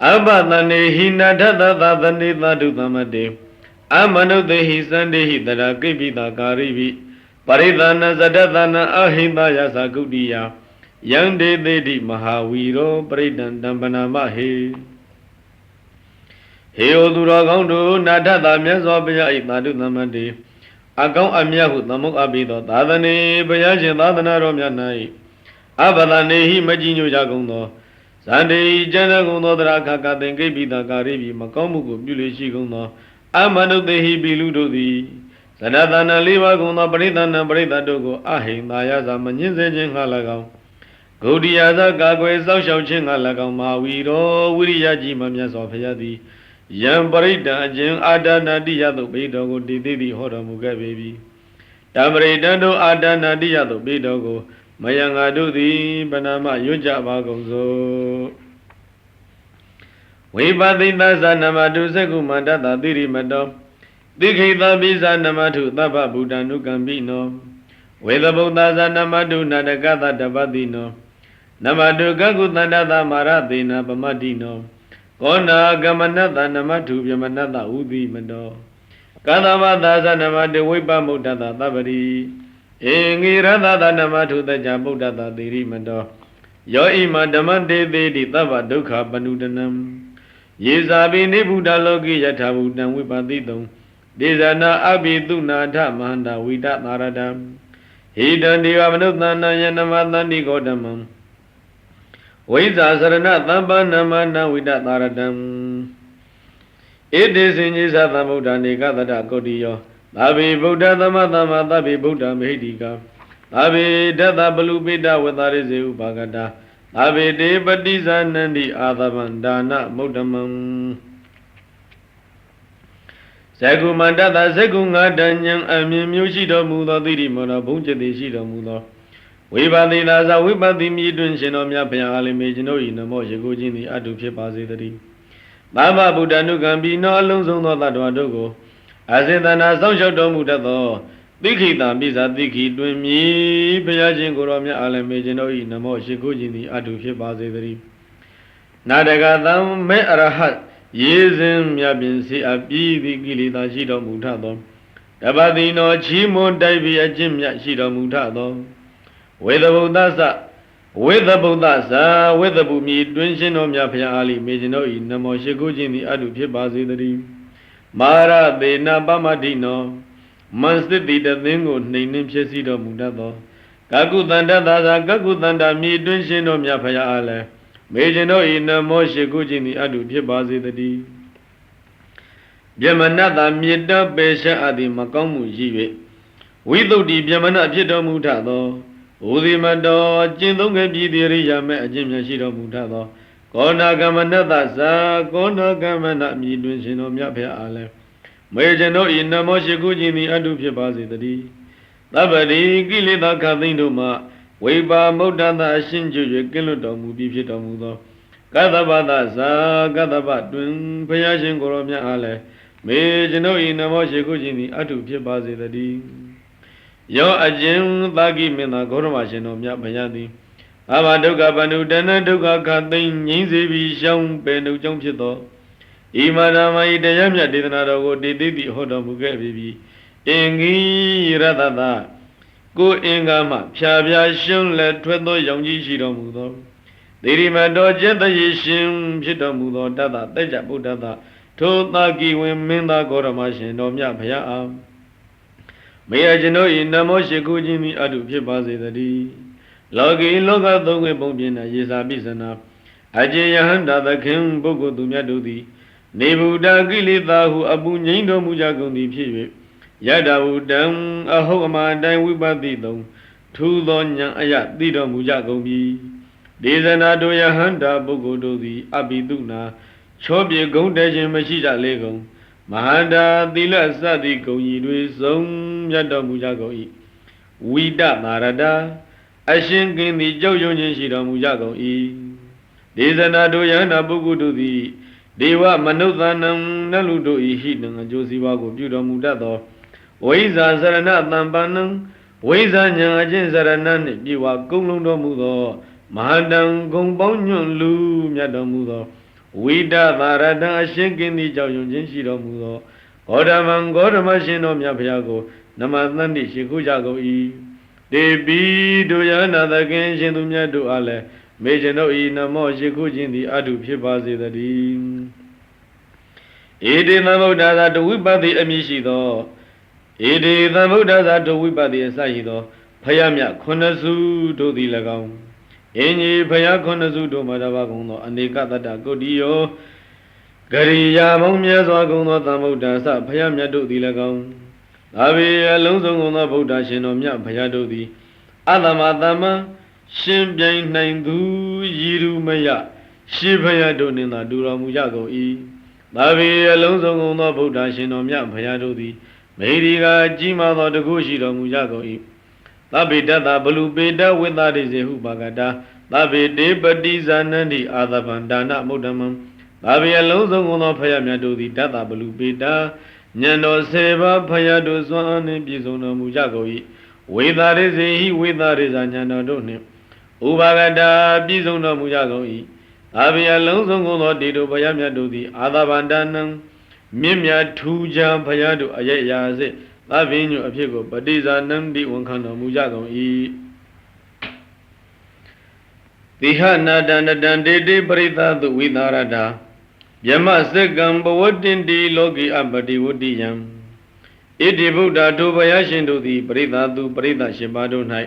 Abadane hinadada dani dadu damade. Amanudehi sandehi dara kibida karibi. Paridana zadadana ahindaya sagudiya. Yande dedi mahaviro paridandambana mahe. Heoduragaundo nadada myazwabaya itadu damade. Akau amyahu tamuk abido dadane bayajin dadana romyanai. Abadanehi majinyo jagundo. Sande janagundo drakaka denke bida karibi makamuku byulishigondo. Amanudehi biludodi. Sadadana livagundo paridana paridadogo ahindaya zamanjinse halagao. Gaudiyaza gagwe saushauchin halagao mawiro wiriyaji mamyaswafayadi. Yam parida jin adana diyado bidogo dididi horamuga baby. Tamridando adana diyado bidogo. Mayangadu di Panama Yuja Bagonzo Wibadita Zanamadu Segumanda Diri Mado Dikita Bisa Namatu Tapa Budanu Gambino Wedabuta Zanamadu Nadagata Dabadino Namadu Gagutanda Maradina Pamadino Kona Gamanata Namatu Yamanata Udi Mado Kadavada Zanamadu Wipa Mutata Tabari Ingirada namatu the Jabudata Diri Mado Yo ima damante di tava dukha panudanam Yesabi Nibuda Logi Yatabudan Wipatidum Dizana Abiduna Dhamanda Vida Naradam Hidan Divamanutana Yanamata Nigodamam Visa Sarana Thambanamana Vida Naradam It is in Yisathamuda Nikata Kodiyo Tabi Buddha Dhamatama Tabi Buddha Medika Tabi Dada Balubida Vatarize Upagada Tabi Devadiza Nandi Adhavandana Muddhamam Segumandata Segunga Danyang Amim Yushido Muda Diri Mona Bunjati Shido Muda Vipati Lasa Vipati Midun Shinomya Payali Mejino Inamo Shigujini Adu Pipazitari Baba Buddha Nukambi No Alonso Tadwadogo Azindana Sancho Mudato, Dikita Bisa Diki Dwimi, Payajin Goromia Alamejino Inamo Shikujini Adu Pipazitari Nadagatam Me Arahat, Yezim Yabinsi Abi Gilita Shido Mutato, Tabadino Chimo Divi Ajim Yashido Mutato, with the Budasa, with the Bumi, Dwinshino Yapia Ali, Mejino Inamo Shikujini Adu Pipazitari. Mara de Nabamadino, Manstiti the Dingo, named Chesido Mudato, Kakutanda, Kakutanda, me Dunshino Yapaya Ale, Majino in a Moshe Gujini Adu Pibazi the D. Biamanata Mida Besha Adi Makamu Jive. We do the Biamana Piedo Mutato, Udimado, Jindonga Bidi Yame, Jim Yashido Mutato. Kona Gamanata Sa, Kona Gamana Midun Shino Yapia Ale. Majano in the Moshigujini Adu Pipazitari. Tabadi, Gilita Kadinduma, Weba Modana Shinju, Giludomu, Bipitamudo. Gadabada Sa, Gadabatun, Payashin Goromia Ale. Majano in the Moshigujini Adu Pipazitari. Yo Ajim Bagi Mina Goromashino Yapayadi. Abaduka Panudana Duka Katin, Yinzi Sham Penu Jumchito. Imanama Idayamya Dinado Didi Hodamuga Bibi. Ingi Radada. Go Ingama, Shabia Shun let Twedo Yongi Shidomudo. Dirimado Jetta Yishim Shidomudo Dada, Deja Budada. Totaki Wiminda Goramashin, Domya Paya. Mayajino in Namoshikujimi Adu Pipazitari. Logi Loga Dongue Bombina Yesabisana Ajayahanda the King Bogo Dumyadudi Nebuda Gilita who Abu Nindo Mujagundi Pive Yada Udam a Hogama Dine Wibadidom Tu Donya Ayat Dido Mujagobi Dezanado Yahanda Bogo Dodi Abiduna Chobye Gondajin Mashida Legom Mahanda Dila Sadi Goyi Zom Yada Mujagoi Wida Marada Ashin King the Jojo Shida Mujago E. Dezanado Yana Bugududi, Deva Manuthanam Naludo E. Hidden Josiwago Buda Mudato, Waiza Sarana Tambanam, Waiza Yan Saranan, Diwa Gulundo Mudo, Mahadam Gombonyon Lu Yadamudo, ဝိဒသာရတံအရှင်ကင်းသည်ကြောင့်ယုံခြင်းရှိတော်မူသောဂေါတမံဂေါတမရှင်တော်မြတ်ဘုရားကိုနမသန္တိရှိခိုးကြကုန်၏တေပိတို့ယနာသခင်ရှင်သူမြတ်တို့အားလည်းမေကျွန်ုပ်ဤနမောရှိခိုးခြင်းသည်အတုဖြစ်ပါစေတည်းဧတေသမ္ဗုဒ္ဓသာတဝိပတ္တိအမည်ရှိသောဧတေသမ္ဗုဒ္ဓသာတဝိပတ္တိအစရှိသောဖယားမြတ်ခုနှစ်စုတို့သည်၎င်းအင်းကြီးဖယားခုနှစ်စုတို့မှာတပါးကုန်သောအနေကတတ္တကုတ္တိယောဂရိယာပေါင်းမြတ်စွာကုန်သောသမ္ဗုဒ္ဓဆဖယားမြတ်တို့သည်၎င်းသာဝေအလုံးစုံကုန်သောဗုဒ္ဓရှင်တော်မြတ်ဖယားတို့သည်အတ္တမတမံရှင်ပြိုင်နိုင်သူရည်ရူမယရှေးဖယားတို့နှင့်သာတူတော်မူကြကုန်၏သာဝေအလုံးစုံကုန်သောဗုဒ္ဓရှင်တော်မြတ်ဖယားတို့သည်မေဒီကကြီးမားသောတကုရှိတော်မူကြကုန်၏သဗ္ဗေတ္တဘလူပေတဝိသရိစေဟုပါကတာသဗ္ဗေတေပတိဇာနန္တိအာသဗံဒါနမုဒ္ဓမံသာဝေအလုံးစုံကုန်သောဖယားမြတ်တို့သည်တတ္တဘလူပေတဉာဏ်တော်10ပါးဖယားတို့စွမ်းအားနှင့်ပြည့်စုံတော်မူကြကုန်၏ဝိသရိစေဟိဝိသရိဇာဉာဏ်တော်တို့နှင့်ဥပါကတာပြည့်စုံတော်မူကြကုန်၏သာဝေအလုံးစုံကုန်သောတေတို့ဖယားမြတ်တို့သည်အာသဗန္ဒနံမြင့်မြတ်ထူးခြားဖယားတို့အရဲ့ရာစေသဗ္ဗညုအဖြစ်ကိုပတိဇာနန္တိဝန်ခံတော်မူကြကုန်၏တိဟနာတန္တံတေတေပရိသသုဝိသရတာယမစက္ကံဘဝတ္တင်တိလောကိအပတိဝတ္တိယံဣတိဗုဒ္ဓထိုဘုရားရှင်တို့သည်ပရိသသုပရိသရှင်ပါတို့၌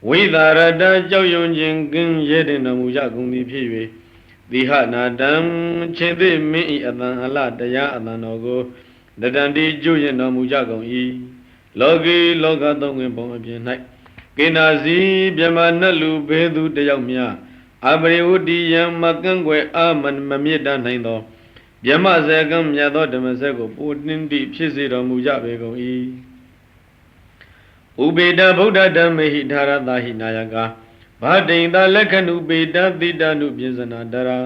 ဝိသရတာကြောက်ရွံ့ခြင်းကင်းရဲတင်တော်မူကြကုန်သည်ဖြစ်၍တိဟနာတံချင်းသိမင်းဤအတန်အလတရားအတန်တော်ကိုတတန်တိကျွရင်တော်မူကြကုန်၏လောကီလောကသုံးဝင်ပုံအပြင်၌ကိနာစီမြမနတ်လူဘေသူတယောက်များအပရိဝတ္တိယံမကန့်ွယ်အာမမမြစ်တတ်နိုင်သောမြမဇေကံမြတ်သောဓမ္မစက်ကိုပိုတင်းတိဖြစ်စေတော်မူကြပေကုန်၏ဥပေတဗုဒ္ဓဓမ္မေဟိဓာရတာဟိနာယကာဘာတိန်တာလက္ခဏုပေတတိတနုပြဇနာတရာ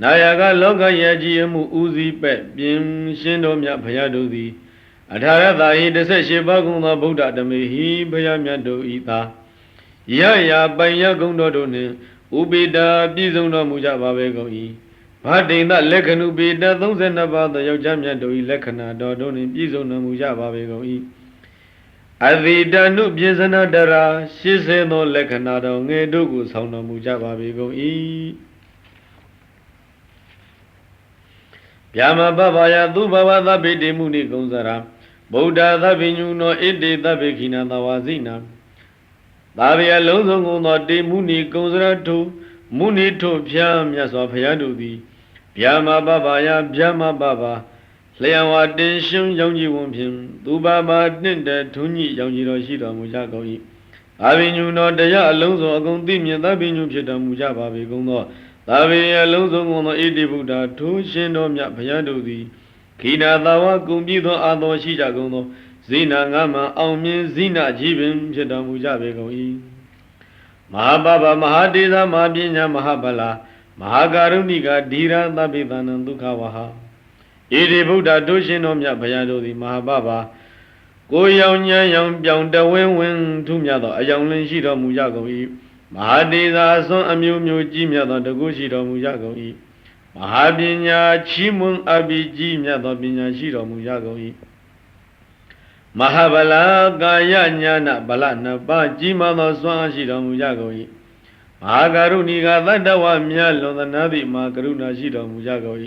နာယကလောကယကြီးအမှုဦးစီးပဲ့ပြင်ရှင်တော်မြတ်ဘုရားတို့သည်အထာရတာဟိ18ပါးကုန်သောဗုဒ္ဓဓမ္မေဟိဘုရားမြတ်တို့ဤသာယယာပိုင်ရကုံတော်တို့နှင့်ဥပေတာပြည့်စုံတော်မူကြပါပဲကုန်၏ဘာတိန်သလက္ခဏုပေတ32ပါးသောယောက်ျားမြတ်တို့၏လက္ခဏာတော်တို့နှင့်ပြည့်စုံတော်မူကြပါပဲကုန်၏အသီတနုပြဇနာတရာ80သောလက္ခဏာတော်ငယ်တို့ကိုဆောင်တော်မူကြပါပဲကုန်၏ဗျာမပပယသူဘဝသဗ္ဗေတိမုနိကုံစရာဗုဒ္ဓသဗ္ဗညုနောဣတိသဗ္ဗေခိနာသဝါစိနာသာဝေအလုံးစုံကုန်သောတေမုနိကုံစရာထုမုနိထုဖျားမြတ်စွာဘုရားတို့သည်ဗျာမပပယဗျာမပပလျံဝတင်ရှင်ရောင်ကြီးဝံဖြင့်သူဘာဘာတင့်တဲ့ထုံးကြီးရောင်ကြီးတော်ရှိတော်မူကြကုန်၏သာဝေညုနောတရားအလုံးစုံအကုန်သိမြင်သဗ္ဗညုဖြစ်တော်မူကြပါပေကုန်သောသာဝေအလုံးစုံကုန်သောဣတိဗုဒ္ဓထိုးရှင်တော်မြတ်ဘုရားတို့သည်ခိနာသာဝကုံပြည့်သောအာသောရှိကြကုန်သောဇိနာငါမှအောင်မြင်ဇိနာကြီးပင်ဖြစ်တော်မူကြပေကုန်၏မဟာပပမဟာတေဇမဟာပညာမဟာဗလာမဟာကာရုဏိကဓိရသဗ္ဗေသနံဒုက္ခဝဟဣတိဗုဒ္ဓထိုးရှင်တော်မြတ်ဘုရားတို့သည်မဟာပပကိုရောင်ညံရောင်ပြောင်တဝင်းဝင်းထူးမြတ်သောအယောင်လင်းရှိတော်မူကြကုန်၏မဟာတေဇာဆွမ်းအမျိုးမျိုးကြီးမြတ်သောတကုရှိတော်မူကြကုန်၏မဟာပညာချီးမွမ်းအပ်ပြီးကြီးမြတ်သောပညာရှိတော်မူကြကုန်၏မဟာဗလာကာယညာနာဗလနှစ်ပါးကြီးမားသောစွမ်းအားရှိတော်မူကြကုန်၏မဟာကရုဏီကသတ္တဝမြတ်လွန်သနာသည့်မဟာကရုဏာရှိတော်မူကြကုန်၏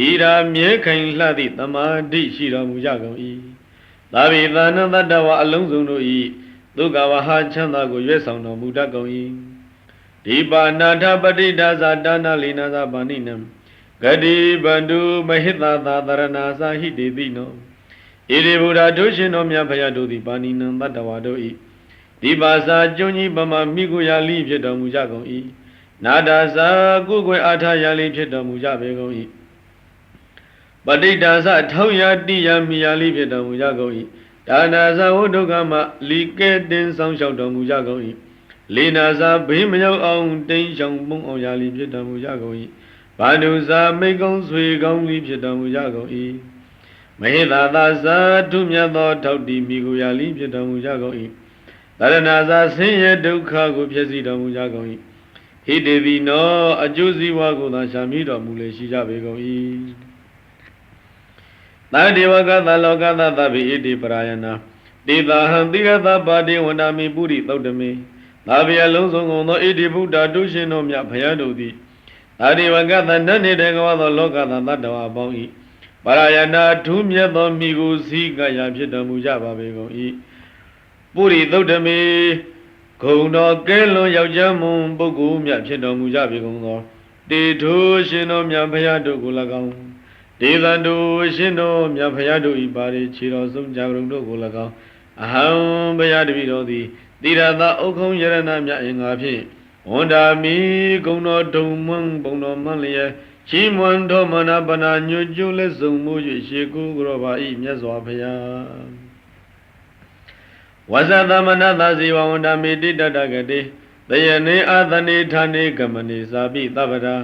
ဤရာမြဲခိုင်လှသည့်သမာဓိရှိတော်မူကြကုန်၏သာဝေသနသတ္တဝအလုံးစုံတို့၏ဒုက္ခဝဟချမ်းသာကိုရွေးဆောင်တော်မူတတ်ကုန်၏ဒီပါဏာထပတိဒါဇာဒါနလိနာဇာပါဏိနံဂတိဗန္တုမဟိတသာသရဏာသာဟိတေတိနောဣတိဗုဒ္ဓတို့ရှင်တော်မြတ်ဘုရားတို့သည်ပါဏိနံတတ္တဝါတို့၏ဒီပါစာကျွန်းကြီးပမာမိကိုရာလိဖြစ်တော်မူကြကုန်၏နာဒာစာကုကွယ်အာထရာလိဖြစ်တော်မူကြပေကုန်၏ပဋိဒါသထောက်ရတိယမိယာလိဖြစ်တော်မူကြကုန်၏ဒါနာဇဝုဒုက္ခမလီကဲတင်ဆောင်လျှောက်တော်မူကြကုန်၏လေနာဇဘေးမရောက်အောင်တိန်ချောင်ပုံအောင်ရာလိဖြစ်တော်မူကြကုန်၏ဘာဒုဇာမိတ်ကောင်းဆွေကောင်းလိဖြစ်တော်မူကြကုန်၏မဟိသာသာဇာထုမြတ်သောထောက်တီမိကိုရာလိဖြစ်တော်မူကြကုန်၏တရဏဇာဆင်းရဲဒုက္ခကိုဖြစ်စီတော်မူကြကုန်၏ ဟိတေတိနောအကျိုးစီးပွားကိုသာရှာမိတော်မူလေရှိကြပေကုန်၏သာဒေဝကသလောကသသဗ္ဗိဣတိပရာယနာတေသာဟံတိရသပါတိဝန္ဒာမိပုရိသုတ်တမေသာဗျာလုံးစုံကုန်သောဣတိဗုဒ္ဓတုရှင်တို့မြတ်ဘုရားတို့သည်သာဒေဝကသနတ်နေတဲ့ကဝသောလောကသတ္တဝါပေါင်း၏ပရာယနာထူးမြတ်သောမိကိုစီကရာဖြစ်တော်မူကြပါပေကုန်၏ပုရိသုတ်တမေဂုံတော်ကဲလွန်ယောက်ျားမွန်ပုဂ္ဂိုလ်မြတ်ဖြစ်တော်မူကြပေကုန်သောတေထိုရှင်တော်မြတ်ဘုရားတို့ကို၎င်းဒေသန္တုရှင်တော်မြတ်ဘုရားတို့၏ပါရိခြေတော်ဆုံးကြရုံတို့ကို၎င်းအဟံဘုရားတပည့်တော်သည်တိရသဥခုံယရဏမြတ်အင်္ဂါဖြင့်ဝန္တာမိဂုံတော်ဒုံမွန်းဘုံတော်မန်းလျက်ချီးမွမ်းတော်မနာပနာညွတ်ကျုလက်စုံမှု၍ရှေကူကြောပါ၏မြတ်စွာဘုရားဝဇသမနသဇေဝဝန္တာမိတိတတကတိတယနေအာသနေဌာနေကမနေသာပိသဗ္ဗရာ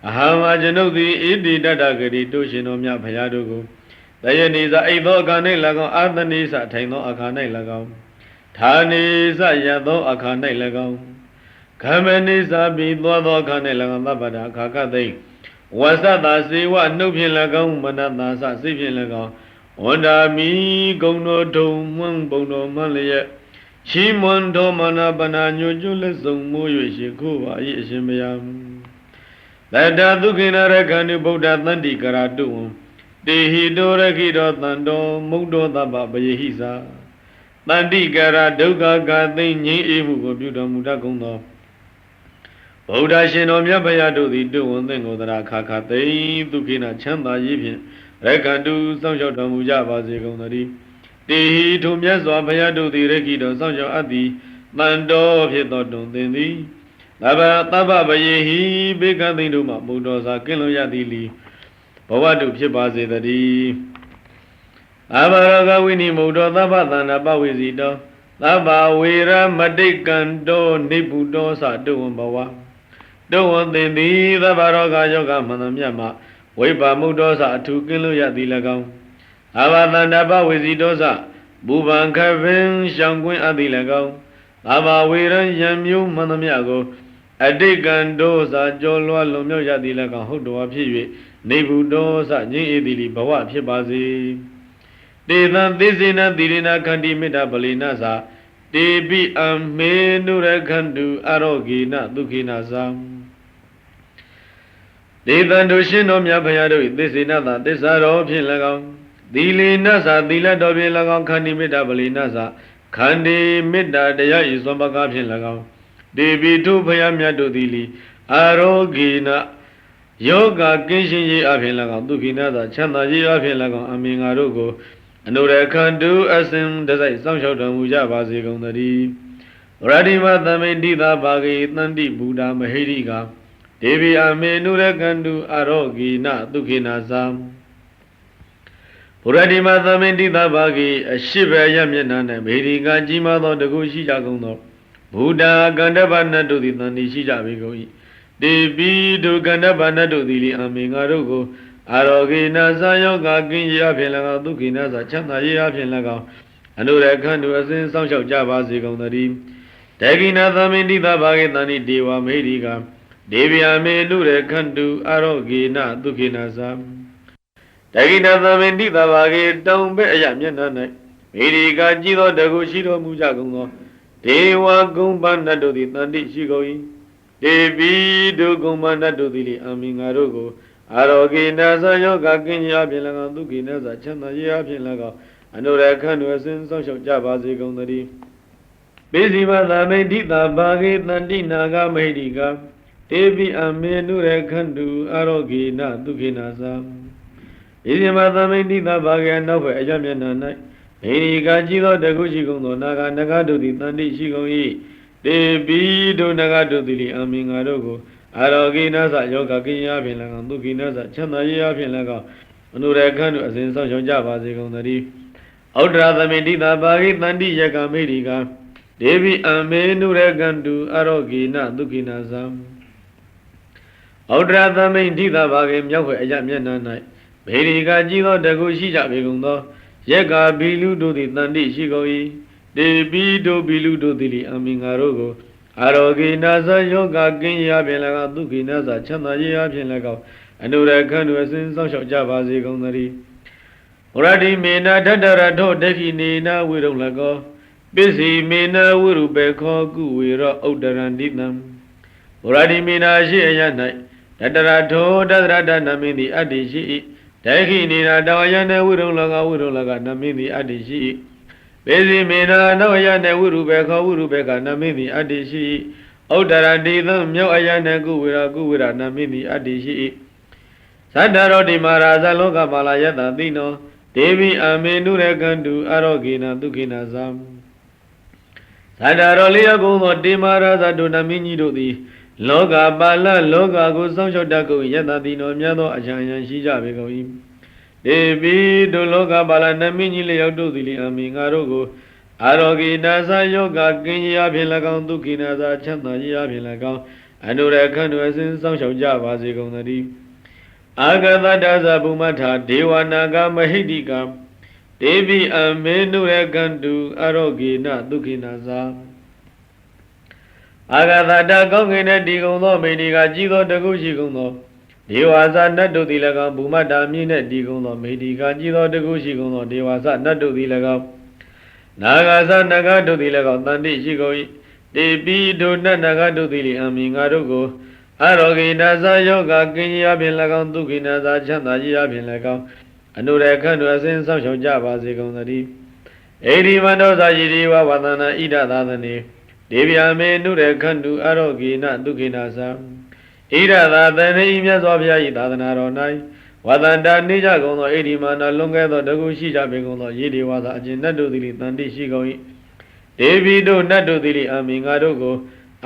အဟံဝါကျွန်ုပ်သည်ဣတိတတကတိတို့ရှင်တော်မြတ်ဘုရားတို့ကိုတယနေသာအိသောအခါ၌၎င်းအာသနေစထိုင်သောအခါ၌၎င်းဌာနေစရသောအခါ၌၎င်းကမနေသာပိသောသောအခါ၌၎င်းသဗ္ဗရာအခါကသိဝဇတာစေဝနှုတ်ဖြင့်၎င်းမနတာစစိတ်ဖြင့်၎င်းဝန္တာမိဂုံတော်ဒုံမွန်းဘုံတော်မန်းလျက်ချီးမွမ်းတော်မနာပနာညွတ်ကျွလက်စုံမိုး၍ရှိခိုးပါ၏အရှင်ဘုရားတတသုခိနရခန္တုဗုဒ္ဓသန္တိကရာတုဝံတေဟိတောရခိတောတန်တော်မုဒ္ဒောသဗ္ဗပယေဟိသာတန္တိကရာဒုက္ခကာသိငြိမ်းအေးမှုကိုပြုတော်မူတတ်ကုန်သောဗုဒ္ဓရှင်တော်မြတ်ဘုရားတို့သည်တုဝံသင်္ကိုတရာခါခါသိသုခိနချမ်းသာရေးဖြင့်ရခန္တုစောင့်ရှောက်တော်မူကြပါစေကုန်သတည်းတေဟိထိုမြတ်စွာဘုရားတို့သည်ရခိတော်စောင့်ရှောက်အပ်သည်တန်တော်ဖြစ်သောတွင်သင်သည်သဗ္ဗပယေဟိဘေကသိတို့မှမုဒ္ဒောစာကင်းလွန်ရသည်လီဘဝတုဖြစ်ပါစေတည်းအဘရကဝိနိမုဒ္ဒောသဗ္ဗသန္တာပဝေစီတောသဗ္ဗဝေရမတိကံတောနိဗ္ဗုတောသတုဝံဘဝတုဝံသင်သည်သဗ္ဗရောဂယောဂမန္တမြတ်မှဝိပါမုဒ္ဒောသအထုကင်းလွန်ရသည်၎င်းအဘသန္တာပဝေစီတောသဘူပံခပင်ရှောင်ကွင်းအပ်သည်၎င်းသဗ္ဗဝေရယံမျိုးမန္တမြတ်ကိုအတိကံတောသကြောလွားလွန်မြောက်ရသည်၎င်းဟုတ်တော်ဖြစ်၍နိဗ္ဗုတောသငြိမ်းအေးသည်လီဘဝဖြစ်ပါစေတေသံသေစေနတိရိနာခန္တိမေတ္တာပလိနာသာတေပိအမေနုရခန္တုအရောဂေနဒုခိနာသံဒေသံတို့ရှင်တော်မြတ်ဘုရားတို့၏သေစေနသာသစ္စာတော်ဖြင့်၎င်းသီလေနသာသီလတော်ဖြင့်၎င်းခန္တိမေတ္တာပလိနာသာခန္တိမေတ္တာတရားဤသွန်ပကားဖြင့်၎င်းဒေဝီတို့ဘုရားမြတ်တို့သည်လီအာရောဂေနယောဂကင်းရှင်းရေးအဖြစ်၎င်းဒုခိနာသာချမ်းသာရေးအဖြစ်၎င်းအမင်္ဂါတို့ကိုအနုရခန္တုအစဉ်တစိုက်စောင့်ရှောက်တော်မူကြပါစေကုန်သတည်းဗရတိမသမိတိသာဘာဂေတန္တိဘုဒ္ဓမဟိရိကဒေဝီအမေနုရခန္တုအာရောဂေနဒုခိနာသံဗရတိမသမိတိသာဘာဂေအရှိဘယမျက်နှာ၌မေရိကကြီးမားသောတကုရှိကြကုန်သောဘုဒ္ဓကန္တဗနတ်တို့သည်တန်တိရှိကြပေကုန်၏တေပိဒုကန္တဗနတ်တို့သည်လီအမင်္ဂါတို့ကိုအာရောဂေနဇာယောဂကင်းရာဖြင့်၎င်းဒုက္ခိနာဇာချမ်းသာရာဖြင့်၎င်းအနုရခန္တုအစဉ်စောင့်ရှောက်ကြပါစေကုန်သတည်းတေကိနာသမင်တိသဘာဂေတန်တိဒေဝမေရိကဒေဝယမေနုရခန္တုအာရောဂေနဒုက္ခိနာဇာတေကိနာသမင်တိသဘာဂေတောင်ဘက်အရမျက်နှာ၌မေရိကကြည်သောတကုရှိတော်မူကြကုန်သောဒေဝဂုံပနတ်တို့သည်တန်တိရှိကုန်၏ဒေပိဒုဂုံပနတ်တို့သည်လေအမင်္ဂါတို့ကိုအာရောဂေနဇာယောဂကင်းရာဖြင့်၎င်းဒုက္ခိနာဇာချမ်းသာရာဖြင့်၎င်းအနုရခန္တုအစဉ်စောင့်ရှောက်ကြပါစေကုန်သတည်းပိစီမသာမိတိတာဘာဂေတန္တိနာဂမိတိကတေပိအမေနုရခန္တုအာရောဂေနဒုက္ခိနာဇာပိစီမသာမိတိတာဘာဂေနောက်ဘက်အရမျက်နှာ၌မေရိကကြီးသောတကုရှိကုန်သောနာဂနဂတို့သည်တန်တိရှိကုန်၏တေပိဒုနဂတို့သည်အမင်္ဂါတို့ကိုအာရောဂိနာသယောဂကိယဖြင့်၎င်းဒုက္ခိနာသချမ်းသာရာဖြင့်၎င်းအနုရခန္တုအစဉ်ဆောင်ရှောက်ကြပါစေကုန်သတည်းဩဒရာသမိတိတာဘာဂိတန္တိယကမေရိကဒေဝိအမေနုရခန္တုအာရောဂိနဒုက္ခိနာသံဩဒရာသမိတိတာဘာဂိမြောက်ွယ်အရမျက်နှာ၌မေရိကကြီးသောတကုရှိကြပေကုန်သောယက္ခဘီလူတို့သည်တန်တိရှိကုန်၏တေပိတို့ဘီလူတို့သည်အမင်္ဂါတို့ကို အာရောဂိနာသယောဂကင်းရာဖြင့်၎င်းဒုက္ခိနာသချမ်းသာရာဖြင့်၎င်းအနုရခန္ဓုအစဉ်စောင့်ရှောက်ကြပါစေကုန်သတည်းဝရတိမေနထတရထောဒက္ခိနေနဝိရုံလကောပစ္စည်းမေနဝိရုပေခောကုဝေရောဥဒ္ဒရန္တိတံဝရတိမေနရှိအယ၌တတရထောတတရတနမင်းသည်အတ္တိရှိ၏ဒက္ခိနေနတောယနဝိရုံလကဝိရုံလကနမင်းသည်အတ္တိရှိ၏ပေစီမေနနောယနဝိရုပေခောဝိရုပေကနမင်းသည်အတ္တိရှိ၏ဥဒ္ဒရန္တိတံမြောက်အယနကုဝေရနမင်းသည်အတ္တိရှိ၏သတ္တရောတိမာရာဇလောကပါလာယတသိနောဒေဝီအမေနုရကန္တုအရောဂေနဒုက္ခိနာသံသတ္တရောလျက်ကုန်သောတိမာရာဇဒုနမင်းကြီးတို့သည်လောကပါလလောကကိုစောင့်ရှောက်တတ်ကုန်ယတသိနောမြတ်သောအချမ်းရန်ရှိကြပေကုန်၏ဒေဝီတို့လောကပါလနမင်းကြီးလျက်တို့သည်လေအမေငါတို့ကိုအရောဂေနသယောဂကင်းရာဖြင့်၎င်းဒုက္ခိနာသချမ်းသာရာဖြင့်၎င်းအနုရခန္ဓုအစဉ်စောင့်ရှောက်ကြပါစေကုန်သတည်းအာဂတတသဗုမထာဒေဝနာဂမဟိတိကဒေဝီအမေနုရကန္တုအရောဂေနဒုက္ခိနာသအာဂတတကောင်းကင်တဲ့ဒီကုံသောမိဏိကကြီးသောတကုရှိကုန်သောဒေဝါဇနတ်တို့သည်၎င်းဘူမတာမြင့်တဲ့ဒီကုံသောမိဏိကကြီးသောတကုရှိကုန်သောဒေဝါဇနတ်တို့သည်၎င်းနာဂဇနဂတို့သည်၎င်းတန်တိရှိကုန်၏တေပိတို့နတ်နဂတို့သည်လေအမိငါတို့ကိုအရောဂိနာသယောဂကင်းရာဖြင့်၎င်းဒုက္ခိနာသချမ်းသာရာဖြင့်၎င်းအနုရခန္ဓုအစဉ်စောင့်ရှောက်ကြပါစေကုန်သတည်းဧရိမန္တောသာယိရိဝဝသနာဣဒသာသနေဒေဗျာမေနုရခန္ဓုအရောဂိနဒုက္ခိနာသဣဒသာသနေမြတ်စွာဘုရား၏သာသနာတော်၌ဝသန္တာနေကြကုန်သောဧရိမန္တလွန်ကဲသောတကုရှိကြပေကုန်သောယေဒီဝါသာအကျဉ်နတ်တို့သည်တန်တိရှိကုန်၏ဒေဝီတို့နတ်တို့သည်အမိငါတို့ကို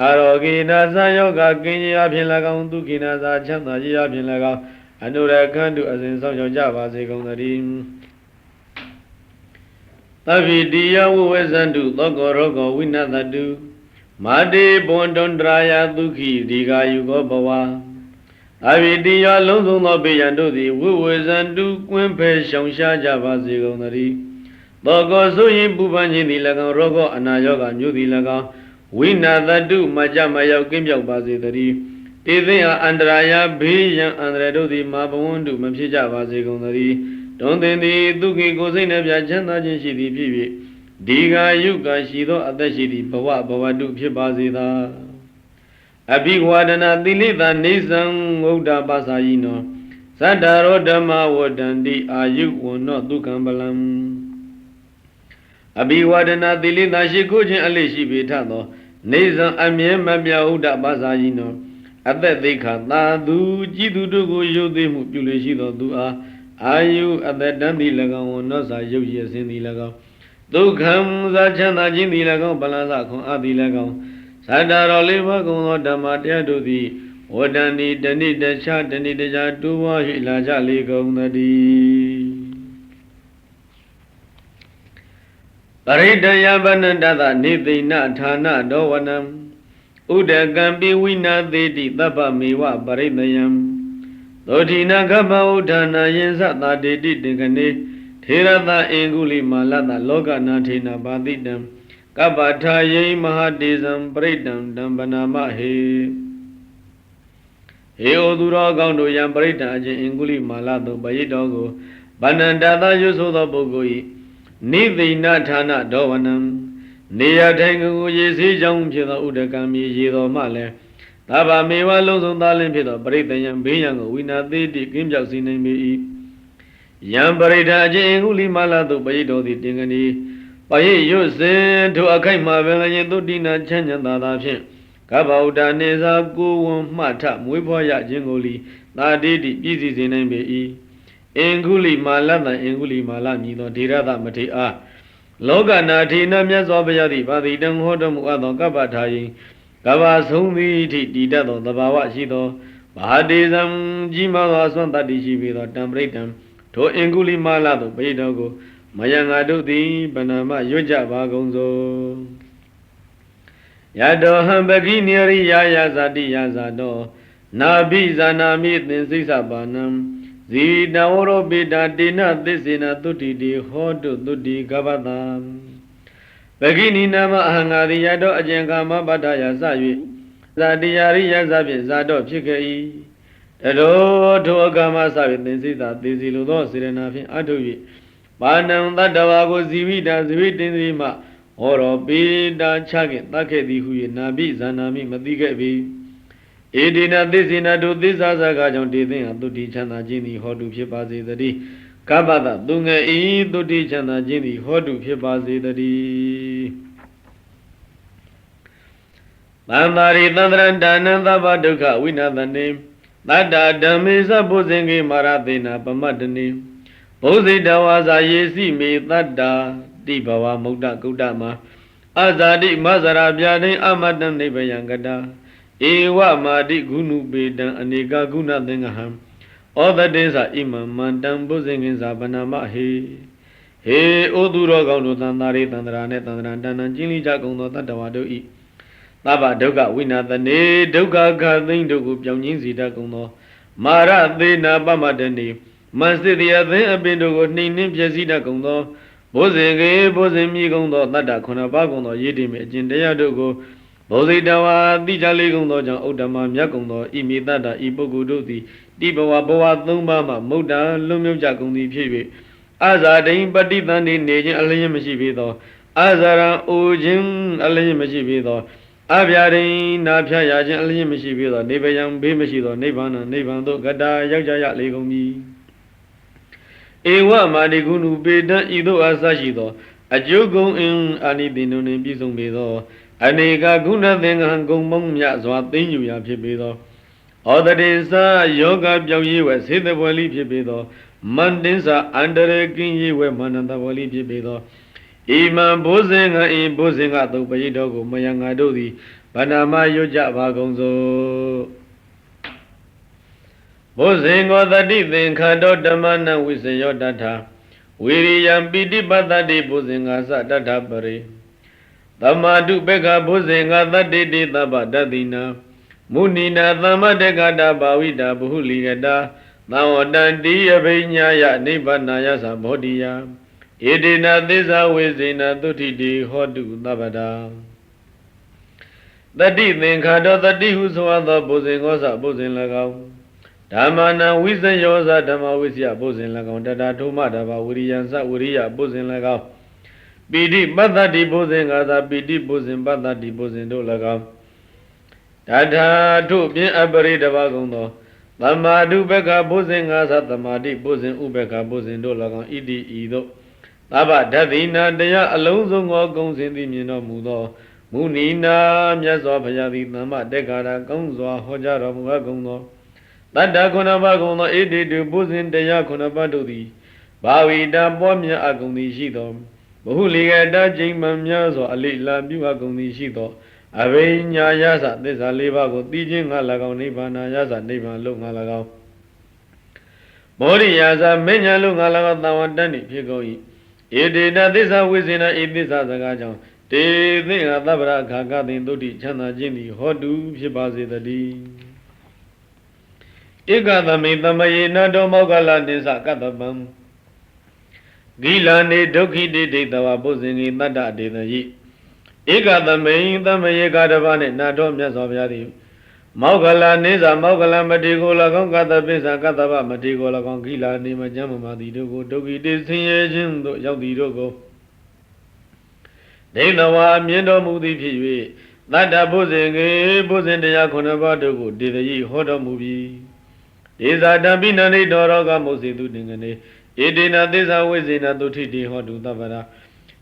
အာရောဂိနာသယောဂကင်းရာဖြင့်၎င်းဒုက္ခိနာသချမ်းသာရာဖြင့်၎င်းအနုရခန္ဓုအစဉ်ဆောင်ကြပါစေကုန်သတည်းသဗ္ဗိတိယဝဝေဇန္တုသောကောရောဂောဝိနသတုမာတေဘွန်တွန်တရာယဒုက္ခိဒီဃာယုကောဘဝသဗ္ဗိတိယလုံးစုံသောဘေးရန်တို့သည်ဝဝေဇန္တုကွင်းဖယ်ရှောင်ရှားကြပါစေကုန်သတည်းသောကောဆိုရင်ပူပန်ခြင်းသည်၎င်းရောဂောအနာယောဂမျိုးသည်၎င်းဝိနာသတုမကြမရောက်ကင်းပြောက်ပါစေတည်းတေသိအန္တရာယဘေးရန်အန္တရာယ်တို့သည်မာဘဝန္တုမဖြစ်ကြပါစေကုန်သတည်းတွင်သင်သည်ဒုက္ခိကိုစိတ်နှပြချမ်းသာခြင်းရှိသည်ဖြစ်၍ဒီဃာယုကရှိသောအသက်ရှိသည့်ဘဝတုဖြစ်ပါစေသာအဘိဝါဒနာသီလိတနေသံဝုဒ္ဓပါစာယိနောသတ္တရောဓမ္မဝတ္တန္တိအာယုဝနောဒုက္ခံပလံအဘိဝါဒနာသီလိတရှိခိုးခြင်းအလေးရှိပေထသောနေသံအမြဲမပြဝုဒ္ဓပါစာယိနောအသက်သိခသာသူကြည်သူတို့ကိုယုတ်သိမှုပြုလေရှိသောသူအားအာယုအသက်တန်းသည်၎င်းဝနောစာယုတ်ရည်စင်သည်၎င်းဒုက္ခံသာချမ်းသာခြင်းသည်၎င်းပလန်စခွန်အသည်၎င်းသတ္တရောလေးပါးကုံသောဓမ္မတရားတို့သည်ဝတ္တန္တိတဏိတခြားတဏိတခြားတူဝါ၍လာကြလေကုန်သတည်းပရိဒယဗနန္တသနေသိဏဌာနဒောဝနံဥဒကံပိဝိနာသေတိသဗ္ဗမေဝပရိဒယံသောတိနာကပ္ပဥဒ္ဌာနာယင်္စသာတေတိတေကနေထေရသအင်္ဂုလိမာလတလောကနာထေနဘာတိတံကပ္ပထာယိမဟာတေဇံပရိဒံတံပနာမဟေဟေဩသူတော်ကောင်းတို့ယံပရိဒံအချင်းအင်္ဂုလိမာလသို့ပရိတော်ကိုဗန္နန္တသာရွဆိုသောပုဂ္ဂိုလ်၏နိသိဏဌာနဒောဝနံနေရထိုင်ကိုရေစည်းကြောင်းဖြစ်သောဥဒကံမြေရေတော်မှလည်းသဗ္ဗမေဝလုံးစုံသားလင်းဖြစ်သောပရိဒယံဘေးရန်ကိုဝိနာသေးတိကင်းပြောက်စေနိုင်ပေ၏ယံပရိဒအချင်းအင်္ဂုလိမာလသို့ပရိတော်သည်တင်ကနီပရိရွတ်စဉ်ထိုအခိုက်မှာပင်လည်းသုတိနာချမ်းချမ်းသာသာဖြင့်ကဗ္ဗဥဒ္ဒနေသာကိုဝံမှထမွေးဖွားရခြင်းကိုလီသာတိတိပြည့်စည်စေနိုင်ပေ၏အင်္ဂုလိမာလတံအင်္ဂုလိမာလမြည်သောဒေရသမထေအားလောကနာထေနမြတ်စွာဘုရားသည်ဗာတိတံဟောတော်မူအပ်သောကပ္ပထာယိကဗ္ဗဆုံးသည်အထိတည်တတ်သောသဘာဝရှိသောဘာတေဇံကြီးမားသောအစွမ်းတတ္တိရှိပေသောတံပရိတံထိုအင်္ဂုလိမာလသို့ပရိတော်ကိုမယံငါတို့သည်ဗနာမရွတ်ကြပါကုန်သောယတောဟံပကိနိရိယာယဇာတိယဇာတောနာဘိဇာနာမိသင်္စိစ္ဆပါဏံဇီတဝရောပိတာတေနသစ္စေနသုတိတိဟောတုသုတိကပ္ပတံ Begini nama ahangari yado ajengkama badaya sayu Zadiyari yazabi zado psikei Tado agama sabi tinsita tisiludo sirenafi aduyi Panam tadavago zivida zivitinrima Oro pida chake takedi huye nabi zanami matigebi Edina tisina tu tisa sagajon titin atuti chanda jini hodu phipasi tadi Kabata tunga i tuti chanda jini hodu phipasi tadi Tandari tandran dananda baduka winadani Tata dhamisa pusingi maratina pamadani Pusidawaza yesi me tata Dibawa mukta kutama Azadi mazara byani amadan nibayangada Ewa madi gunu bedan aneka guna dengaham Oda desa imam mandam pusingin sabanama he oduro gaunu tandari tandrane tandran danan jili jagono tadawado i Taba duga winadani duga gadin dugu pyangin sida kuno Mara dena pamadani Masdiya the abindugo ninin pyasida kuno Bozenge bozemi kuno tata kuna baguno yidime jindaya dugo Bozidawa dijali kuno jang udama myakuno imi tata ibuguduti Dibawa bawa thumbama muda lumyuja kundi piwe Azadin patitani nejin alayamashibito Azara ujin alayamashibito Abyari napya yajin alayamashibito Nebayang bimashito nebana nebando gada yakjaya legumi Ewa madigunu bedan ido asashito Ajogon in anidinun bisumbedo Aneka guna dengan gongmong ya swatin ya pibedo Odadinsa yoga pyauyewe siddhavali pibedo Mandinsa andare kinyewe manandavali pibedo Iman bozenga tupayido go mayanga dodi Panama yoja bagongzo Bozengo dati thinkado dhamana wisayo data Wiriyam piti patati bozenga sa data pare Tamadu peka bozenga dati di tapa datina Munina tamadekada bhavida buhuligada Tawadanti abhinyaya nibbanaya sambodhiya Edina desa wesena tutiti hodu tabada Tati thinkado tati huswada bozengosa bozen lagaw Dhamana wisayosa dhamma wisya bozen lagaw Tata thuma dava wiriyansa wiriya bozen lagaw Piti patati bozen gasa piti bozen patati bozen do lagaw Tata thu pin apari dava gongdo Tamadu beka bozen gasa tamadi bozen ubeka bozen do lagaw Iti ido Taba dhatina daya alonso ngo gong sinti mino mudo Munina myaswa bhayati tamma dekara gong swa hojaro muga gongdo Tata kunapa gongdo iti tu bozen daya kunapa dodi Bhavida pomya agongdi shido Bahuligada jingman myaswa alila byuha gongdi shido Abhinya yasa desa leba ko tijin nga lagaw nibbana yasa nibban lo nga lagaw Bodhi yasa menya lo nga lagaw tawadani phikoi Edina desa wisena idisa sagajan Te thinga tabra khakatin tuti chanda jindi hodu phipase tadi Ekadami tamaye nado maukala nisa katabam Gilani dukhi diti tawa pusingi tata aditayi Ekadami tamaye kadabane nado myaswa bhyati Maukala nisa maukala matiko lagong katabisa kataba matiko lagong Gilani majamamati dugo dukhi disinye jindo yaudi dugo Denawa miendo mudi phiwe Tata pusingi pusindaya kunapa dugo ditayi hodo mubi Desa dhampina ni doroga musitu dingane Edina desa wesena tutiti hodu tabara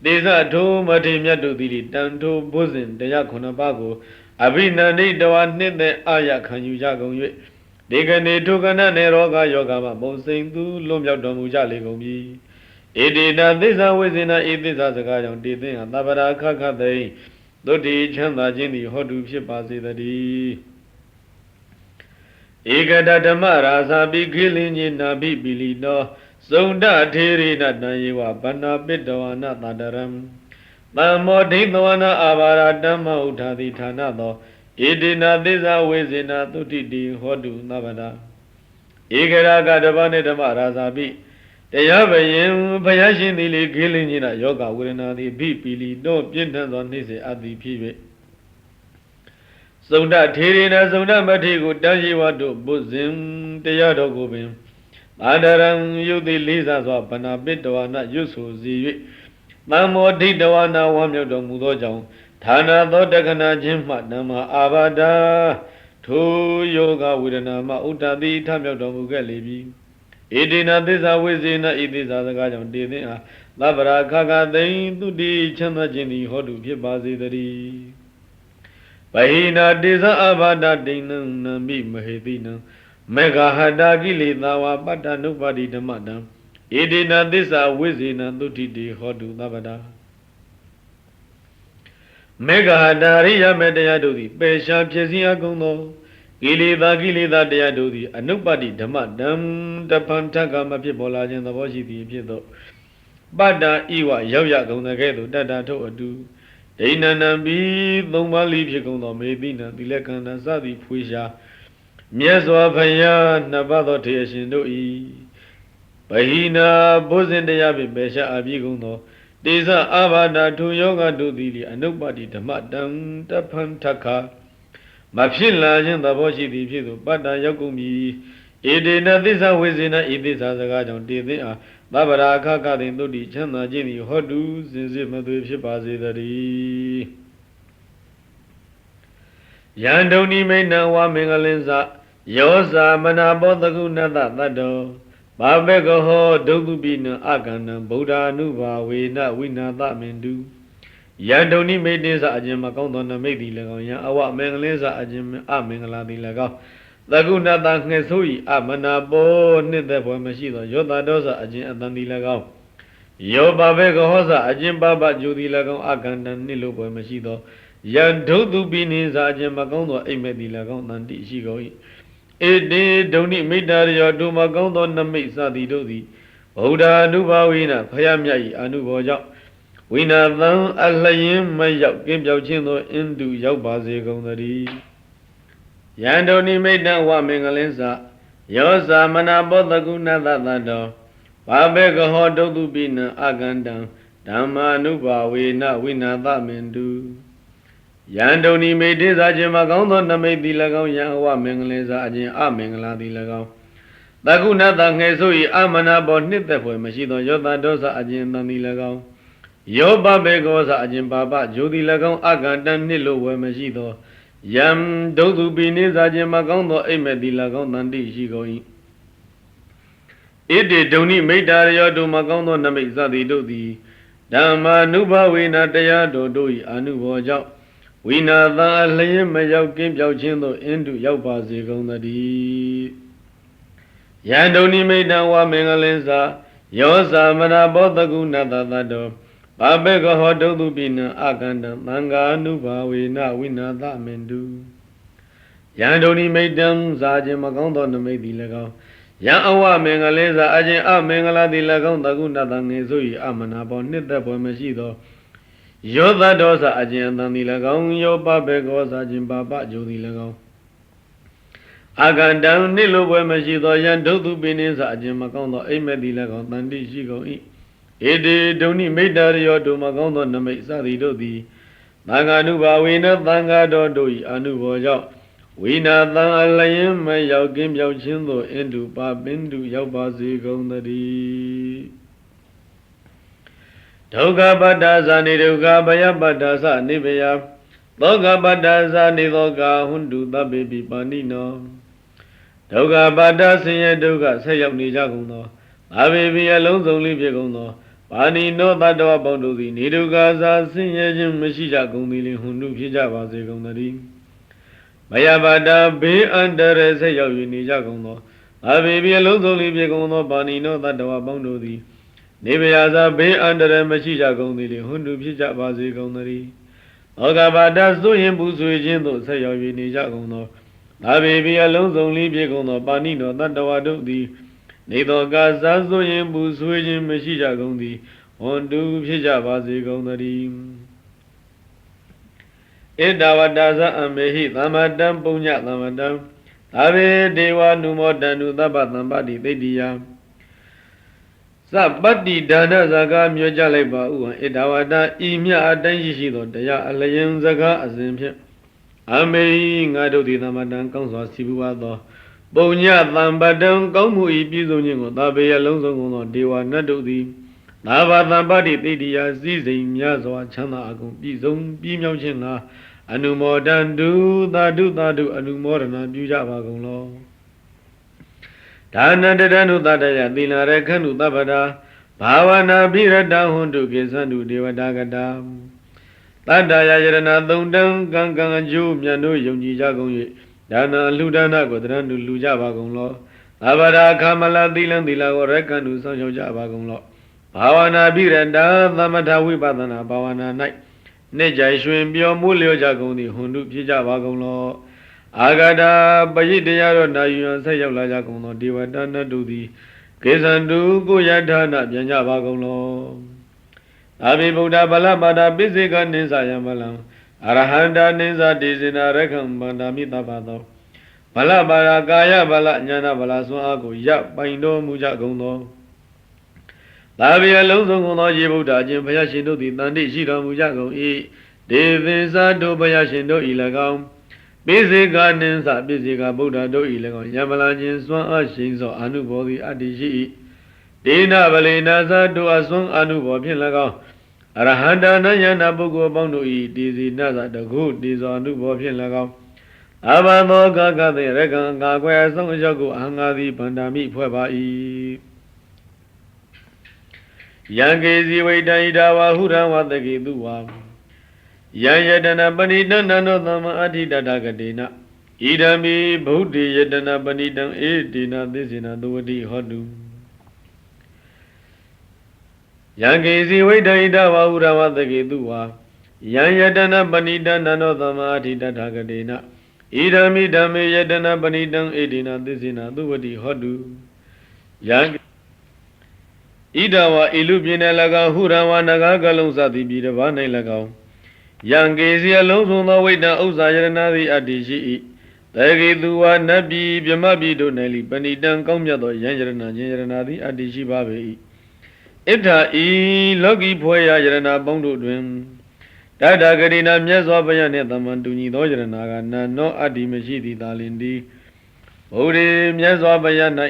Desa thu mati myatu tiri tanto pusin daya kunapa go Abhinani dawa nite aya khanyu jagong yue Degane thukana ne roga yoga ma bonsing tu lumyaut dormu ja le gong bi Edina desa wesena edisa sakajang titin tabara khakhatai Tuti chanda jindi hodu phipase tadi Ekada dhamma rasa bhikilinyi nabi bilino Sunda thiri natayewa panna pittawana tadaram Tammo dhitawana avara dhamma uthati thana tho Edina desa wesena tutiti hodu nabada Ekada kadavane dhamma rasa bhi တရားဘယင်ဘုရားရှင်သည်လေခေလင်းကြီးနာယောဂဝေဒနာသည်ဘိပီလီတော့ပြင်းထန်သောနှိစေအပ်သည်ဖြစ်၍သုဒ္ဓထေရနာသုဒ္ဓမထေကိုတန်ရှိဝတ်တို့ဘုဇင်တရားတော်ကိုပင်အာဒရံယုတ်တိလေးစားစွာဗနာပိတဝနာရွတ်ဆိုစီ၍သံမောဒိတဝနာဝမ်းမြောက်တော်မူသောကြောင့်ဌာနသောတက္ကနာချင်းမှဓမ္မအာဘာဒာထိုယောဂဝေဒနာမှဥဒ္ဒတိထမြောက်တော်မူခဲ့လေပြီဣတိနာသစ္စာဝိဇေနဣသစ္စာစကားကြောင့်တည်သင်အားသဗ္ဗရာခခသိင်သူတိချမ်းသာခြင်းသည်ဟောတုဖြစ်ပါစေတည်းဗဟိနာတေဇအဘာဒဒိဏံနမိမဟေတိနံမေဃဟတာကိလေသာဝပတ္တနုပါတိဓမ္မတံဣတိနာသစ္စာဝိဇေနသုတိတိဟောတုသဗ္ဗတာမေဃဟတာရိယမေတရားတို့သည်ပေရှားဖြစ်စည်းအကုန်သောကိလေသာတရားတို့သည်အနုပ္ပတိဓမ္မတံတပံထကမဖြစ်ပေါ်လာခြင်းသဘောရှိသည်ဖြစ်သောပတ္တဤဝရောက်ရကုန်တဲ့ကဲ့သို့တတ္တထုတ်အတူဒိဏနံဘီသုံးပါးလိဖြစ်ကုန်သောမေတိနံသီလကန္တစသည်ဖွေရှာမြတ်စွာဘုရားနှစ်ပါးသောထေရရှင်တို့၏ဗဟိနာဘုဇင်တရားဖြင့်ပေရှာအပြည့်ကုန်သောတေဇအာဘာဒထုယောဂတို့သည်လေအနုပ္ပတိဓမ္မတံတပံထခမဖြစ်လာခြင်းသဘောရှိသည်ဖြစ်သောပတ္တရောက်ကုန်ပြီဣဒေနသစ္စာဝိဇေနဤသစ္စာစကားကြောင့်တည်သင်အားသဗ္ဗရာခခသိင်သုတိချမ်းသာခြင်းသည်ဟောတုစင်စစ်မသွေဖြစ်ပါစေတည်းယန္တုန်နိမိတ်နံဝမင်္ဂလင်္စယောဇာမနာဘောတကုဏတသတ္တောဘာဘေကဟောဒုက္ခပိနအကန္နံဗုဒ္ဓ ानु ဘာဝေနဝိနာသမင်တုယန္တုန်နိမိတ်တင်္စအခြင်းမကောင်းသောနမိတ်သည်၎င်းယံအဝမင်္ဂလင်္စအခြင်းအမင်္ဂလာသည်၎င်းသကုဏတငှက်ဆိုး၏အမနာဘောနှစ်သက်ပွဲမရှိသောယောတာဒောစအခြင်းအတန်သည်၎င်းယောဘာဘေကဟောစအခြင်းပပဂျူသည်၎င်းအကန္တံနှစ်လိုပွဲမရှိသောယံဒုတုပိနိစအခြင်းမကောင်းသောအိမ်မက်သည်၎င်းတန်တိရှိကုန်၏ဧတေဒုန်နိမိတ္တရယောဒုမကောင်းသောနမိတ်စသည်တို့သည်ဗုဒ္ဓ ानु ဘာဝေနဖယားမြတ်၏အနုဘောကြောင့်ဝိနာသံအလျင်မရောက်ကင်းပြောက်ခြင်းသောအင်းတုရောက်ပါစေကုန်သတည်းယန္တုန်နိမိတ္တဝမင်္ဂလင်္စယောဇာမနာဘောတကုဏတသတ္တောဘာဘေကဟောဒုတုပိနအကန္တံဓမ္မာနုဘာဝေနဝိနာသမင်တုယန္တုန်နိမိတ်တေစာခြင်းမကောင်းသောနမိတ်သည်၎င်းယံအဝမင်္ဂလင်္စအခြင်းအမင်္ဂလာသည်၎င်းတကုဏတငှယ်ဆို၏အမနာဘောနှစ်သက်ဖွယ်မရှိသောယောတာဒောစအခြင်းတန်သည်၎င်းယောဘဘေကောစအခြင်းပါပဂျိုသည်၎င်းအကန္တံနှစ်လိုဝယ်မရှိသောယံဒုတုပိနိစာခြင်းမကောင်းသောအိမ်မက်သည်၎င်းတန်တိရှိကုန်၏ဣတိဒုန်နိမိတ္တရယောဒုမကောင်းသောနမိတ်စသည်တို့သည်ဓမ္မာနုဘဝေနတရားတော်တို့၏အနုဘောကြောင့်ဝိနာသံအလျင်မရောက်ကင်းပြောက်ခြင်းသို့အင်းတုရောက်ပါစေကုန်သတည်းယန္တုန်နိမိတ္တဝမင်္ဂလင်္စယောဇာမနာဘောတကုဏတသတ္တောဘာဘေကဟောဒုတုပိနအကန္တံသံဃာနုဘာဝေနဝိနာသမင်တုယန္တုန်နိမိတ္တံဇာခြင်းမကောင်းသောနမိတ်သည်၎င်းယံအဝမင်္ဂလင်္စအခြင်းအမင်္ဂလာသည်၎င်းတကုဏတငယ်ဆို၏အမနာဘောနှစ်သက်ပွဲမရှိသောယောသဒောစအခြင်းအတန်သည်၎င်းယောပဘေကောစအခြင်းပါပဂျိုသည်၎င်းအကန္တံနှစ်လိုပွဲမရှိသောယံဒုတုပိနိစအခြင်းမကောင်းသောအိမ်မက်သည်၎င်းတန်တိရှိကုန်၏ဧတေဒုန်နိမိတ္တရယောဒုမကောင်းသောနမိတ်စသည်တို့သည်သံဃာနုဘာဝေနသံဃာတော်တို့၏အနုဘောကြောင့်ဝိနာသံအလျင်မရောက်ကင်းပြောက်ခြင်းသို့အင်းတုပပင်တုရောက်ပါစေကုန်သတည်းဒုက္ခပတ္တဇာနိဒုက္ခဘယပတ္တသနိဗယသောကပတ္တဇာနိသောကဟွန္တုသဗ္ဗေပိပါဏိနောဒုက္ခပတ္တဆင်းရဲဒုက္ခဆက်ရောက်နေကြကုန်သောအဘိပိအလုံးစုံလေးဖြစ်ကုန်သောပါဏိနောတတ္တဝပေါင်းတို့သည်နေဒုက္ခသာဆင်းရဲခြင်းမရှိကြကုန်သည်လင်ဟွန္တုဖြစ်ကြပါစေကုန်သတည်းဘယပတ္တဘေးအန္တရာယ်ဆက်ရောက်နေကြကုန်သောအဘိပိအလုံးစုံလေးဖြစ်ကုန်သောပါဏိနောတတ္တဝပေါင်းတို့သည်နေဗျာသာဘေးအန္တရာယ်မရှိကြကုန်သည်လင်ဟွန္တုဖြစ်ကြပါစေကုန်သတည်းဩဃဘာဒဆိုရင်ပူဆွေခြင်းသို့ဆက်ရောက်နေကြကုန်သောအဘိပိအလုံးစုံလေးဖြစ်ကုန်သောပါဏိနောတတ္တဝတို့သည်နေသောကာဇာဆိုရင်ပူဆွေခြင်းမရှိကြကုန်သည်ဟွန္တုဖြစ်ကြပါစေကုန်သတည်းဧတဝတ္တဇအမေဟိသမ္မတံပုညသမ္မတံအဘေဒေဝနုမောတန္တုသဗ္ဗသမ္ပတိသိတ္တိယသ ပတ္တိဒါနစကားမြောကြလိုက်ပါဥဟံဣဒဝတဤမြအတိုင်းရှိသောတရားအလျင်စကားအစဉ်ဖြင့်အမေငါတို့သည်သမတံကောင်းစွာစီပူပါသောပုံညသံပတံကောင်းမှုဤပြည့်စုံခြင်းကိုသာပေယလုံးစုံကုန်သောဒေဝနတ်တို့သည်သာဘာသံပတ္တိတိတိယစည်းစိမ်များစွာချမ်းသာအကုန်ပြည့်စုံပြည့်မြောက်ခြင်းကအနုမောဒန္တုသာဓုသာဓုအနုမောဒနာပြုကြပါကုန်လောဒါနတတနုသတ္တယသီလရခန္တုသဗ္ဗတာဘာဝနာပိရတဟွန်တုကိသန္တုဒေဝတာကတာတတ္တယယရဏသုံးတံကံကံအကျိုးမြတ်တို့ယုံကြည်ကြကုန်၍ဒါနလူဒါနကိုတရဏတုလူကြပါကုန်လောသဗ္ဗတာခမလသီလံသီလကိုရခန္တုဆောင်ရှောက်ကြပါကုန်လောဘာဝနာပိရတသမထဝိပဿနာဘာဝနာ၌နှစ်ကြိုင်ရွှင်ပြောမှုလျော့ကြကုန်သည်ဟွန်တုဖြစ်ကြပါကုန်လောအာဂတာပရိတရားတော်နာယူရန်ဆက်ရောက်လာကြကုန်သောဒေဝတာနတ်တို့သည်ကေသန္တုကိုယထာနာပြန်ကြပါကုန်လောသာဘိဗုဒ္ဓဗလပါဒပိစိကနိသယံဗလံအရဟန္တာနိသဒေဇနာရခံဗန္ဒာမိတပါသောဗလပါဒကာယဗလဉာဏဗလဆွမ်းအားကိုရပိုင်တော်မူကြကုန်သောသာဘိအလုံးစုံကုန်သောယေဗုဒ္ဓအရှင်ဘုရားရှင်တို့သည်တန်တိရှိတော်မူကြကုန်၏ဒေသင်္သာတို့ဘုရားရှင်တို့၏၎င်းပိစိကနိသပိစိကဗုဒ္ဓတို့၏၎င်းယံဗလခြင်းစွမ်းအားရှိသောအနုဘောသည်အတ္တိရှိ၏ဒေနဗလေနာသတို့အစွမ်းအနုဘောဖြင့်၎င်းအရဟန္တာနယနာပုဂ္ဂိုလ်ပေါင်းတို့၏တေဇိနသတကုတေဇောအနုဘောဖြင့်၎င်းအဘသောကကသေရကံကာကွယ်အဆုံးအရောက်ကိုအဟံငါသည်ဗန္ဒာမိဖွဲ့ပါ၏ယံကေဇိဝိတံဣဒဝါဟုရံဝတကေတုဝါယံယတနာပဏိတံနန္တောသမအဋ္ဌိတတကတေနဣဒံမိဗုဒ္ဓေယတနာပဏိတံဧတေနသစ္စေနသဝတိဟောတုယံကေဇိဝိတံဣဒဝါဟုရံဝတကေတုဝါယံယတနာပဏိတံနန္တောသမအဋ္ဌိတတကတေနဣဒံမိဓမ္မေယတနာပဏိတံဧတေနသစ္စေနသဝတိဟောတုယံဣဒဝါဣလူပြင်း၌၎င်းဟုရံဝါနဂါကလုံးစသည်ပြည်တစ်ပါး၌၎င်းယံကေစီအလုံးစုံသောဝိတ္တဥစ္စာယရဏသည်အတ္တိရှိ၏တေကေသူဝါနတ်ပြည်မြမပြည်တို့၌လိပဏိတံကောင်းမြတ်သောယံယရဏခြင်းယရဏသည်အတ္တိရှိပါပေ၏ဣဋ္ဌဤလောကီဖွယ်ရာယရဏပေါင်းတို့တွင်တတဂရိနာမြတ်စွာဘုရားနှင့်သမန်တူညီသောယရဏကနာနောအတ္တိမရှိသည်သာလင်သည်ဘုရားမြတ်စွာဘုရား၌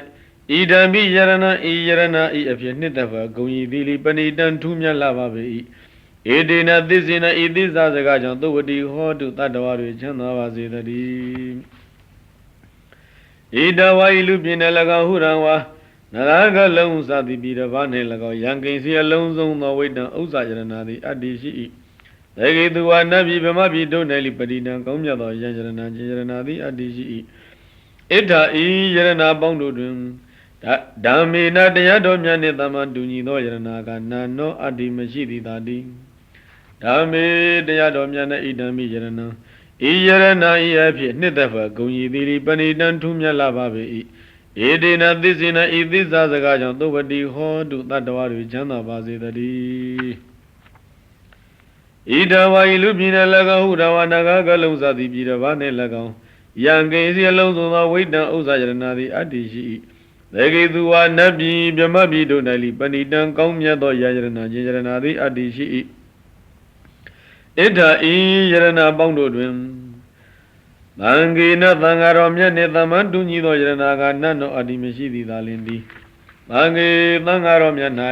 ဣဒံမိယရဏဤယရဏဤအဖြစ်နှစ်သက်ဖွယ်ဂုံဤသည်လိပဏိတံထူးမြတ်လာပါပေ၏ဧတေနသစ္စေနဤသစ္စာစကားကြောင့်သုဝတိဟောတုတတ္တဝါတွေချမ်းသာပါစေတည်းဣဒဝါဤလူပြင်း၌၎င်းဟုရံဝါနရကလုံးစသည်ပြည်တစ်ပါး၌၎င်းယံကိစီအလုံးစုံသောဝိတ္တဥစ္စာယရဏသည်အတ္တိရှိ၏တေကေသူဝါနတ်ပြည်ဗမပြည်တို့၌လိပတိတံကောင်းမြတ်သောယံယရဏခြင်းယရဏသည်အတ္တိရှိ၏ဣဋ္ဌဤယရဏပေါင်းတို့တွင်ဓမ္မေနတရားတော်မြတ်နှင့်သမန်တူညီသောယရဏကနာနောအတ္တိမရှိသည်သာတည်းဓမ္မေတရားတော်မြတ်နှင့်ဣဒံမိယရဏဤယရဏဤအဖြစ်နှစ်သက်ဖွယ်ဂုံရည်သည်ပဏိတံထူးမြတ်လာပါပေ၏ဧတေနသစ္စေနဤသစ္စာစကားကြောင့်သုဝတိဟောတုတတ္တဝါတွေချမ်းသာပါစေတည်းဣဒဝါဤလူပြည်၌၎င်းဟုရဝနာဂကလုံးစသည်ပြည်တစ်ပါး၌၎င်းယံကေစီအလုံးစုံသောဝိတ္တဥစ္စာယရဏသည်အတ္တိရှိ၏တေကေသူဝါနတ်ပြည်မြမပြည်တို့၌လိပဏိတံကောင်းမြတ်သောယရဏခြင်းယရဏသည်အတ္တိရှိ၏ဣဋ္ဌဤယရဏပေါင်းတို့တွင်သံဃေနသံဃာတော်မြတ်နှင့်သမန်တူညီသောယရဏကနတ်တော်အတ္တိမရှိသည်သာလင်သည်သံဃေသံဃာတော်မြတ်၌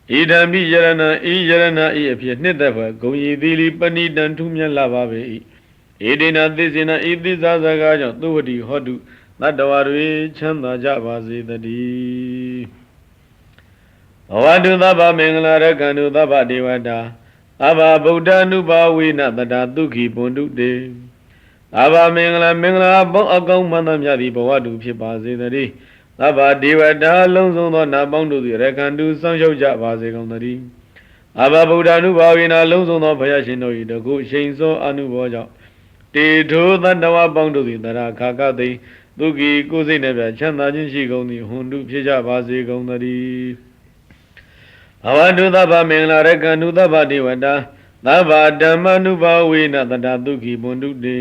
ဣဒံမိယရဏဤယရဏဤအဖြစ်နှစ်သက်ဖွယ်ဂုံရည်သည်လိပဏိတံထူးမြတ်လာပါပေ၏ဧတေနသစ္စေနဤသစ္စာစကားကြောင့်သုဝတိဟောတုတတ္တဝါတွေချမ်းသာကြပါစေတည်းဘဝတုသဗ္ဗမင်္ဂလာရကံတုသဗ္ဗဒေဝတာသဗ္ဗဗုဒ္ဓ ानु ဘာဝေနတတဒုက္ခိပွန်တုတေသဗ္ဗမင်္ဂလာမင်္ဂလာပေါင်းအကောင်းမှန်သမျှသည်ဘဝတုဖြစ်ပါစေတည်းသဗ္ဗဒေဝတာလုံးစုံသောနာပေါင်းတို့သည်ရကံတုစောင့်ရှောက်ကြပါစေကုန်သတည်းသဗ္ဗဗုဒ္ဓ ानु ဘာဝေနလုံးစုံသောဘုရားရှင်တို့၏တကုရှိန်စောအနုဘောကြောင့်တေထိုသတ္တဝါပေါင်းတို့သည်တရာခါကသိဒုက္ခိကိုယ်စိတ်နှပြချမ်းသာခြင်းရှိကုန်သည်ဟွန်တုဖြစ်ကြပါစေကုန်သတည်းဘဝတုသဗ္ဗမင်္ဂလာရကံတုသဗ္ဗဒေဝတာသဗ္ဗဓမ္မ ानु ဘာဝေနတတဒုက္ခိပွန်တုတေ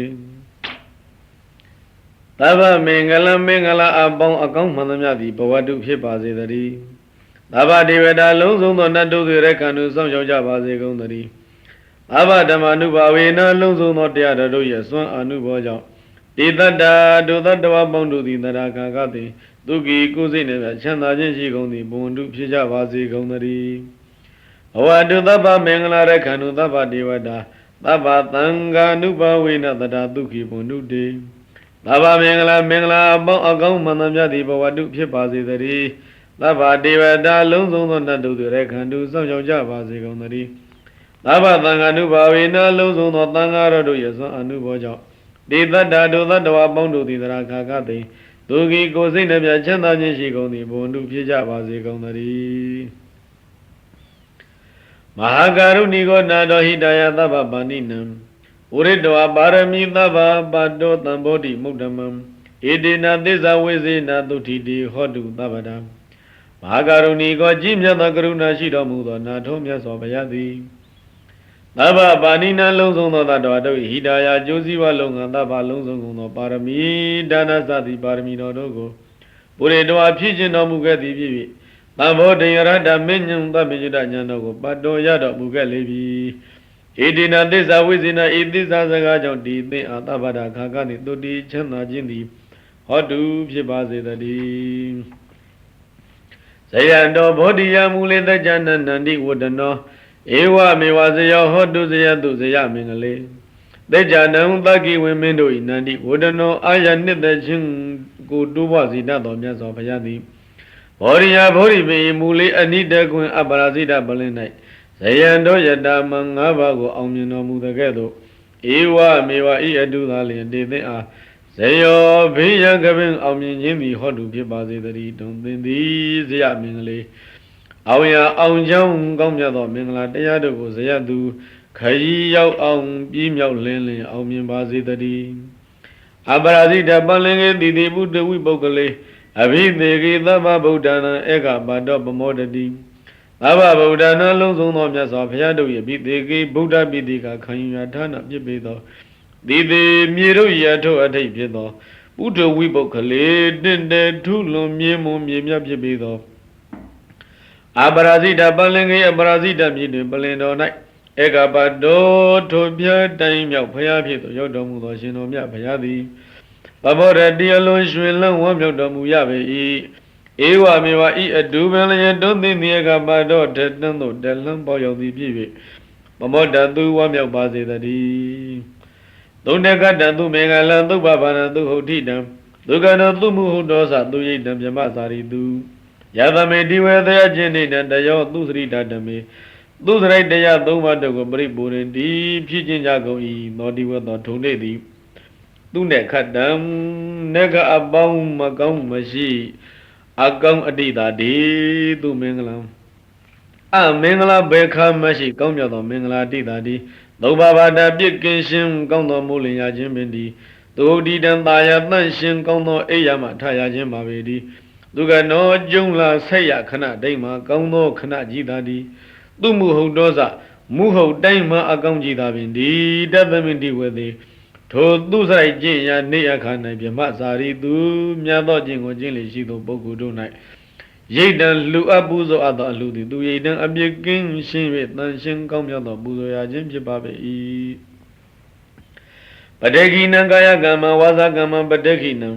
သဗ္ဗမင်္ဂလာအပေါင်းအကောင်းမှန်သမျှသည်ဘဝတုဖြစ်ပါစေတည်းသ သဗ္ဗဒေဝတာလုံးစုံသောနတ်တို့ရဲ့ခန္ဓာဆောင်ရောက်ကြပါစေကုန်သတည်းသဗ္ဗဓမ္မနုဘာဝေနလုံးစုံသောတရားတော်တို့ရဲ့စွမ်းအာနုဘောကြောင့်တေတ္တဒုသတ္တဝပေါင်းတို့သည်တရာခါကသည်သူကီကိုယ်စိတ်နှင့်ချမ်းသာခြင်းရှိကုန်သည်ဘုံတုဖြစ်ကြပါစေကုန်သတည်းဘဝတုသဗ္ဗမင်္ဂလာရခန္ဓုသဗ္ဗဒေဝတာသဗ္ဗသံဃာနုဘာဝေနတရာသူခိဘုံတုတေသဗ္ဗမင်္ဂလာအပေါင်းအကောင်းမှန်သမျှသည်ဘဝတုဖြစ်ပါစေတည်းသဗ္ဗဒေဝတာလုံးစုံသောနတ်တို့ရဲ့ခန္ဓာဆောင်ရောက်ကြပါစေကုန်သတည်းသဗ္ဗသံဃာနုဘာဝေနလုံးစုံသောသံဃာတော်တို့ရဲ့စွမ်းအနုဘောကြောင့်တေတ္တဒုသတ္တဝပေါင်းတို့သည်တရာခါကသည်သူကီကိုယ်စိတ်နှပြချမ်းသာခြင်းရှိကုန်သည်ဘုံတုဖြစ်ကြပါစေကုန်သတည်းမဟာကာရုဏီကိုနာတော်ဟိတယသဗ္ဗပါဏိနံဥရိတောပါရမီသဗ္ဗပါတောတံဘောဓိမုဒ္ဓမံဣတိနာသစ္စာဝိဇေနာသုတိတိဟောတုသဗ္ဗတံမဟာကာရုဏီကိုကြီးမြတ်သောကရုဏာရှိတော်မူသောနာထုံးမြတ်စွာဘုရားသည်သဗ္ဗပါဏိနံလုံးစုံသောတတ္တဝါတို့ဟိတယကျိုးစည်းဝါလုံးငါသဗ္ဗလုံးစုံကုန်သောပါရမီဒါနစသည်ပါရမီတော်တို့ကိုပုရိတောဖြစ်ခြင်းတော်မူခဲ့သည်ဖြစ်၍သံဘောဓိယရတမင်းညံသဗ္ဗညတဉာဏ်တော်ကိုပတ်တော်ရတော်မူခဲ့လေပြီဣတိနာသစ္စာဝိဇ္ဇနာဤသစ္စာစကားကြောင့်ဒီသင်အာသဗ္ဗတာခါကနှင့်တုတိချမ်းသာခြင်းသည်ဟောတုဖြစ်ပါစေတည်းဇယံတော်ဘောဓိယမူလေတကြနန္တိဝတ္တနောဧဝမေဝဇယောဟောတုဇယတုဇယမင်္ဂလေတေကြနံသကိဝိမင်းတို့ဤနန္တိဝဒနောအာယနှစ်သက်ခြင်းကိုတိုးပွားစေတတ်တော်မြတ်စွာဘုရားသည်ဘောရိယဘောရိပေမူလေးအနိတကွင်အပရာဇိတပလင်း၌ဇယံတော်ယတမံ၅ပါးကိုအောင်မြင်တော်မူတဲ့ကဲ့သို့ဧဝမေဝဤအတုသာလျင်တေသင်အားဇယောဘေးရန်ကပင်အောင်မြင်ခြင်းသည်ဟောတုဖြစ်ပါစေတည်းတုံသင်သည်ဇယမင်္ဂလေအောင်ရအောင်ကြောင်းကောင်းမြတ်သောမင်္ဂလာတရားတို့ကိုဇယသူခရီးရောက်အောင်ပြီးမြောက်လင်းအောင်မြင်ပါစေတည်းအပရာဇိတပလင်ကေတိတိဘုဒ္ဓဝိပုဂ္ဂလေအဘိသေကေသဗ္ဗဗုဒ္ဓနာဧကပါတောပမောတတိသဗ္ဗဗုဒ္ဓနာလုံးစုံသောမြတ်စွာဘုရားတို့၏အဘိသေကေဗုဒ္ဓပိတိကခံယူရာဌာနဖြစ်ပေသောဒီသေးမြေတို့ရထုတ်အထိတ်ဖြစ်သောဘုဒ္ဓဝိပုဂ္ဂလေတင့်တယ်ထုလွန်မြေမွန်မြေမြတ်ဖြစ်ပေသောအပရာဇိတပလင်ကေအပရာဇိတမြေတွင်ပလင်တော်၌ဧကပတောထိုပြတိုင်းမြောက်ဘုရားဖြစ်သောရောက်တော်မူသောရှင်တော်မြတ်ဘုရားသည်ပဘောရတိအလွန်ရွှင်လန်းဝမ်းမြောက်တော်မူရပေ၏ဧဝမေဝဤအတူပင်လျက်တွန်းသိသည်ဧကပတောထက်တန်းသို့တလန်းပေါရောက်သည်ဖြစ်၍ပမောတသူဝမ်းမြောက်ပါစေတည်းသုံးတကတသူမေဃလံသုဘဘာနသူဟုတ်တိတံဒုက္ခနောသူမှုဟုတ်တော်စသူရိတံမြမစာရိတုယသမေတိဝေသယခြင်းနေတယောသူစရိတတမေသူစရိတယသုံးပါးတို့ကိုပရိပူရင်ဒီဖြစ်ခြင်းကြကုန်၏သောတိဝသောထုံနေသည်သူနဲ့ခတ်တံနေကအပေါင်းမကောင်းမရှိအကောင်းအတိတာဒီသူမင်္ဂလာမင်္ဂလာဘေခမရှိကောင်းမြတ်သောမင်္ဂလာတိတာဒီသုံးပါးဘာတပြစ်ကင်းရှင်းကောင်းသောမိုးလင်ရခြင်းပင်ဒီသူဒီတံတာယတန့်ရှင်းကောင်းသောအိယာမထရခြင်းပါပေဒီသူကနောကျုံလာဆက်ရခဏတိမ်မှာကောင်းသောခဏကြည်သာဒီသူမှုဟုတ်တော်စမူဟုတ်တိုင်းမှာအကောင်းကြည်သာပင်ဒီတသမင်တိဝေသည်ထိုသူစရိုက်ကျင့်ရာနေအခါ၌မြမစာရီသူမြတ်သောကျင့်ကိုကျင့်လေရှိသောပုဂ္ဂိုလ်တို့၌ရိတ်တံလူအပ်ပူဇော်အပ်သောအလှသည်သူရိတ်တံအပြစ်ကင်းရှင်း၍တန်ရှင်းကောင်းမြတ်သောပူဇော်ရာခြင်းဖြစ်ပါပေ၏ပတေကိနံကာယကမ္မဝါစာကမ္မပတေကိနံ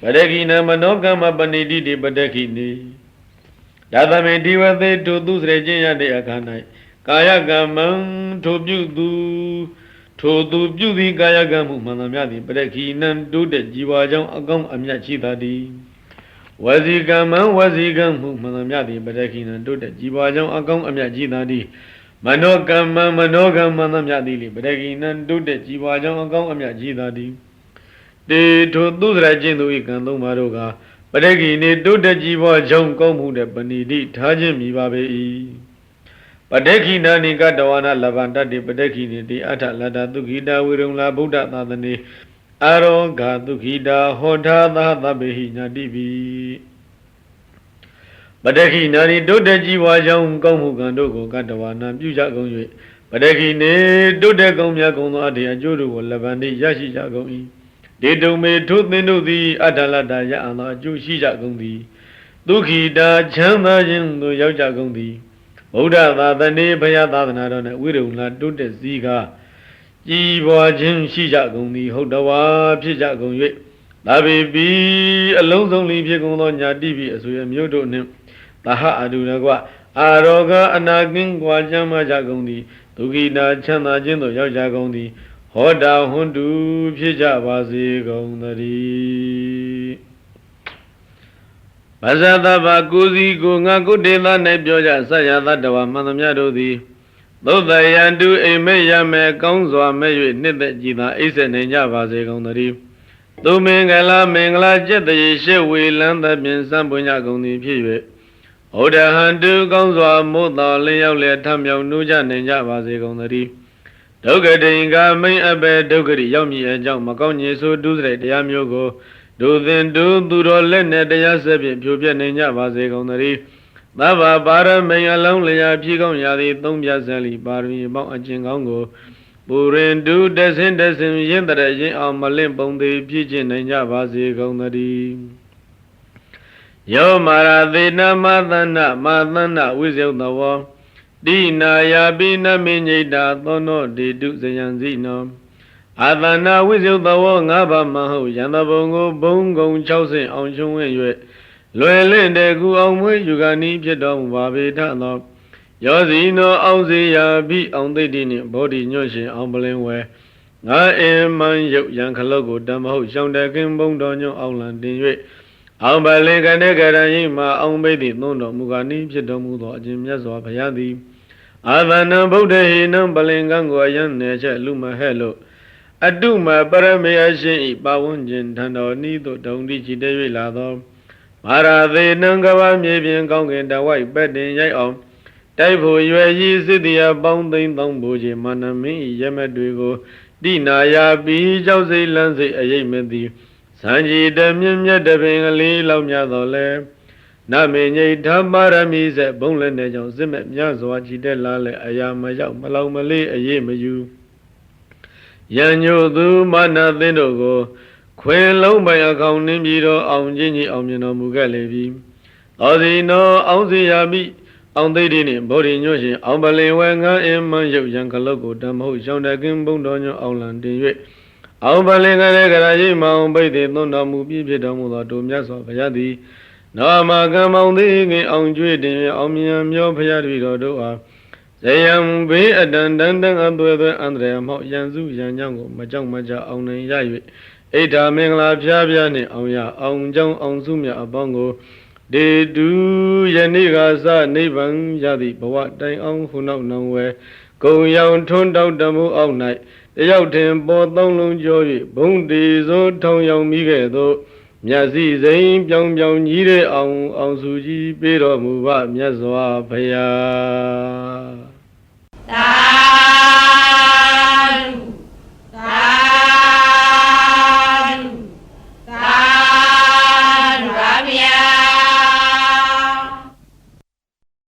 ပတေကိနံမနောကမ္မပဏိတိတိပတေကိနိဒါသမေဒီဝသေထိုသူစရိုက်ကျင့်ရတဲ့အခါ၌ကာယကမ္မံထိုပြုသည်ကာယကံမှုမှန်သမျှသည်ပရခိနံတိုးတဲ့ជីវကြောင့်အကောင်းအမြတ်ရှိသာသည်ဝစီကမ္မံဝစီကံမှုမှန်သမျှသည်ပရခိနံတိုးတဲ့ជីវကြောင့်အကောင်းအမြတ်ရှိသာသည်မနောကမ္မံမနောကံမှန်သမျှသည်ပရခိနံတိုးတဲ့ជីវကြောင့်အကောင်းအမြတ်ရှိသာသည်တေထိုသူစရခြင်းသူ၏ကံသုံးပါးတို့ကပရခိနေတိုးတဲ့ជីវကြောင့်ကောင်းမှုတဲ့ပဏိတိထားခြင်းမိပါပေ၏ပတေခိနာနိကတဝနာလဗန္တတိပတေခိနိတိအထလတ္တသုခိတာဝိရုံလာဗုဒ္ဓသာသနေအာရောဂသုခိတာဟောထာသသဗ္ဗေဟိညာတိပိပတေခိနာနိတုတ္တជីဝါကြောင့်ကောင်းမှုကံတို့ကိုကတဝနာပြုကြကုန်၍ပတေခိနေတုတ္တကုံမြတ်ကုံသောအထေအကျိုးတို့ကိုလဗန္တိရရှိကြကုန်၏ဒေတုံမေထုသင်တို့သည်အထလတ္တရအံသောအကျိုးရှိကြကုန်သည် ဒုက္ခိတာချမ်းသာခြင်းသို့ရောက်ကြကုန်သည်ဗုဒ္ဓသာသနေဘုရားသာသနာတော်၌ဝိရုံလာတိုးတက်စည်းကားကြည်ပွားခြင်းရှိကြကုန်သည်ဟုတ်တော်ဝါဖြစ်ကြကုန်၍သာပေပြီအလုံးစုံလီဖြစ်ကုန်သောညာတိပိအဆွေအမျိုးတို့နှင့်သဟအတုရကွအာရောဂအနာကင်းကွာချမ်းသာကြကုန်သည်ဒုက္ခိတာချမ်းသာခြင်းသို့ရောက်ကြကုန်သည်ဟောတာဟွန်းတူဖြစ်ကြပါစေကုန်သတည်းဘာဇသဗ္ဗကိုစီကိုငါကုတေသ၌ပြောကြဆရာသတ္တဝါမှန်သမျှတို့သည်သုတ်တယံတုအိမ်မဲ့ရမယ်ကောင်းစွာမဲ့၍နှစ်သက်ကြည်သာအိပ်ဆက်နေကြပါစေကုန်သတည်းသူမင်္ဂလာမင်္ဂလာကျက်တည်းရှေဝေလန်းသဖြင့်စံပွင့်ကြကုန်သည်ဖြစ်၍ဩဒဟံတုကောင်းစွာမို့တော်လင်းရောက်လျက်ထမြောင်နှူးကြနိုင်ကြပါစေကုန်သတည်းဒုက္ခတိင်္ဂမိန်အပေဒုက္ခရိရောက်မြည်အကြောင်းမကောင်းညေဆိုဒုစရိုက်တရားမျိုးကိုဒုသင်ဒုသူတော်လက်နဲ့တရားဆက်ဖြင့်ဖြိုပြနိုင်ကြပါစေကုန်သတည်းသဗ္ဗပါရမိန်အလုံးလျာဖြည့်ကောင်းရာသည်သုံးပြဆက်လီပါရမီပေါင်းအကျင့်ကောင်းကိုပူရင်ဒုတဆင်းတဆင်းရင်းတရရင်အောင်မလင့်ပုံသေးပြည့်ကျင့်နိုင်ကြပါစေကုန်သတည်းယောမာရသေနမသန္နမသန္နဝိဇယသဝောတိနာယာပိနမိညိတာသောနောဒေတုဇယံစီနောအာသနာဝိဇယသဝောငါးပါးမဟုတ်ယန္တဘုံကိုဘုံကုံ60အောင်ချုံဝင်၍လွယ်လင့်တဲ့ကူအောင်မွေးယူကနီးဖြစ်တော်မူပါပေထသောယောဇီနောအောင်စေယာပိအောင်သိတိနှင့်ဘောဓိညွတ်ရှင်အောင်ပလင်းဝဲငါအင်မန်ရုပ်ရန်ခလုတ်ကိုတမဟုတ်ရှောင်းတကင်းဘုံတော်ညွတ်အောင်လံတင်၍အောင်ပလင်ကနေကရန်ရင်မှာအောင်ပိတိသွန်းတော်မူကနီးဖြစ်တော်မူသောအခြင်းမြတ်စွာဘုရားသည်အာသနံဗုဒ္ဓဟိနံပလင်ကံကိုအယံနေချက်လူမဟဲ့လို့အတုမပရမေယရှင်ဤပါဝန်းကျင်ထံတော်ဤသို့ဒုံတိချီတ၍လာသောမာရသေးနံကဘာမြေပြင်ကောင်းကင်တဝိုက်ပက်တင်ရိုက်အောင်တိုက်ဖို့ရွယ်ကြီးစစ်တရားပေါင်းသိမ့်သောဘူချေမာနမင်းဤရမက်တွေကိုတိနာယာပြီးကြောက်စိတ်လန်းစိတ်အရေးမသည်စံကြီးတမြင့်မြတ်တပင်ကလေးလောက်များတော်လဲနမေညိဓမ္မရမိစေဘုံလည်းတဲ့ကြောင့်စစ်မဲ့မြတ်စွာချီတက်လာလဲအရာမရောက်မလောင်မလေးအရေးမယူယံညိုသူမာနသင်းတို့ကိုခွင်လုံးပိုင်အကောင်နှင်းပြီးတော့အောင်ချင်းကြီးအောင်မြင်တော်မူခဲ့လေပြီ။သောစီနောအောင်စီယာမိအောင်သိတိနှင့်ဗောဓိညွတ်ရှင်အောင်ပလင်ဝဲငန်းအင်မန်ရုပ်ရန်ခလုတ်ကိုတမဟုတ်ရှောင်းတကင်းဘုံတော်ညွတ်အောင်လံတင်၍အောင်ပလင်ကလေးကရာရိမအောင်ပိတ်သေးသွန်းတော်မူပြီးဖြစ်တော်မူသောတို့မြတ်စွာဘုရားသည်နောမကံမောင်သေးငင်အောင်ကျွေးတင်အောင်မြင်မျောဘုရားတပည့်တော်တို့အားဇယံဘေးအတန်တန်တန်အသွဲသွဲအန္တရာယ်မောက်ရန်စုရန်ကြောင့်ကိုမကြောက်မကြအောင်နိုင်ရ၍ဣဒ္ဓမင်္ဂလာဖျားဖျားနှင့်အောင်ရအောင်ကြောင်းအောင်စုမြအပေါင်းကိုဒေတုယနေ့ကစနိဗ္ဗာန်ရသည့်ဘဝတိုင်အောင်ခုနောက်နောင်ဝဲကုံရောင်ထွန်းတောက်တမှုအောက်၌တယောက်တင်ပေါ်သုံးလုံးကျော်၍ဘုံတေစိုးထောင်ရောင်မိခဲ့သောမြတ်စီစိန်ပြောင်ပြောင်ကြီးတဲ့အောင်စုကြီးပေးတော်မူပါမြတ်စွာဘုရား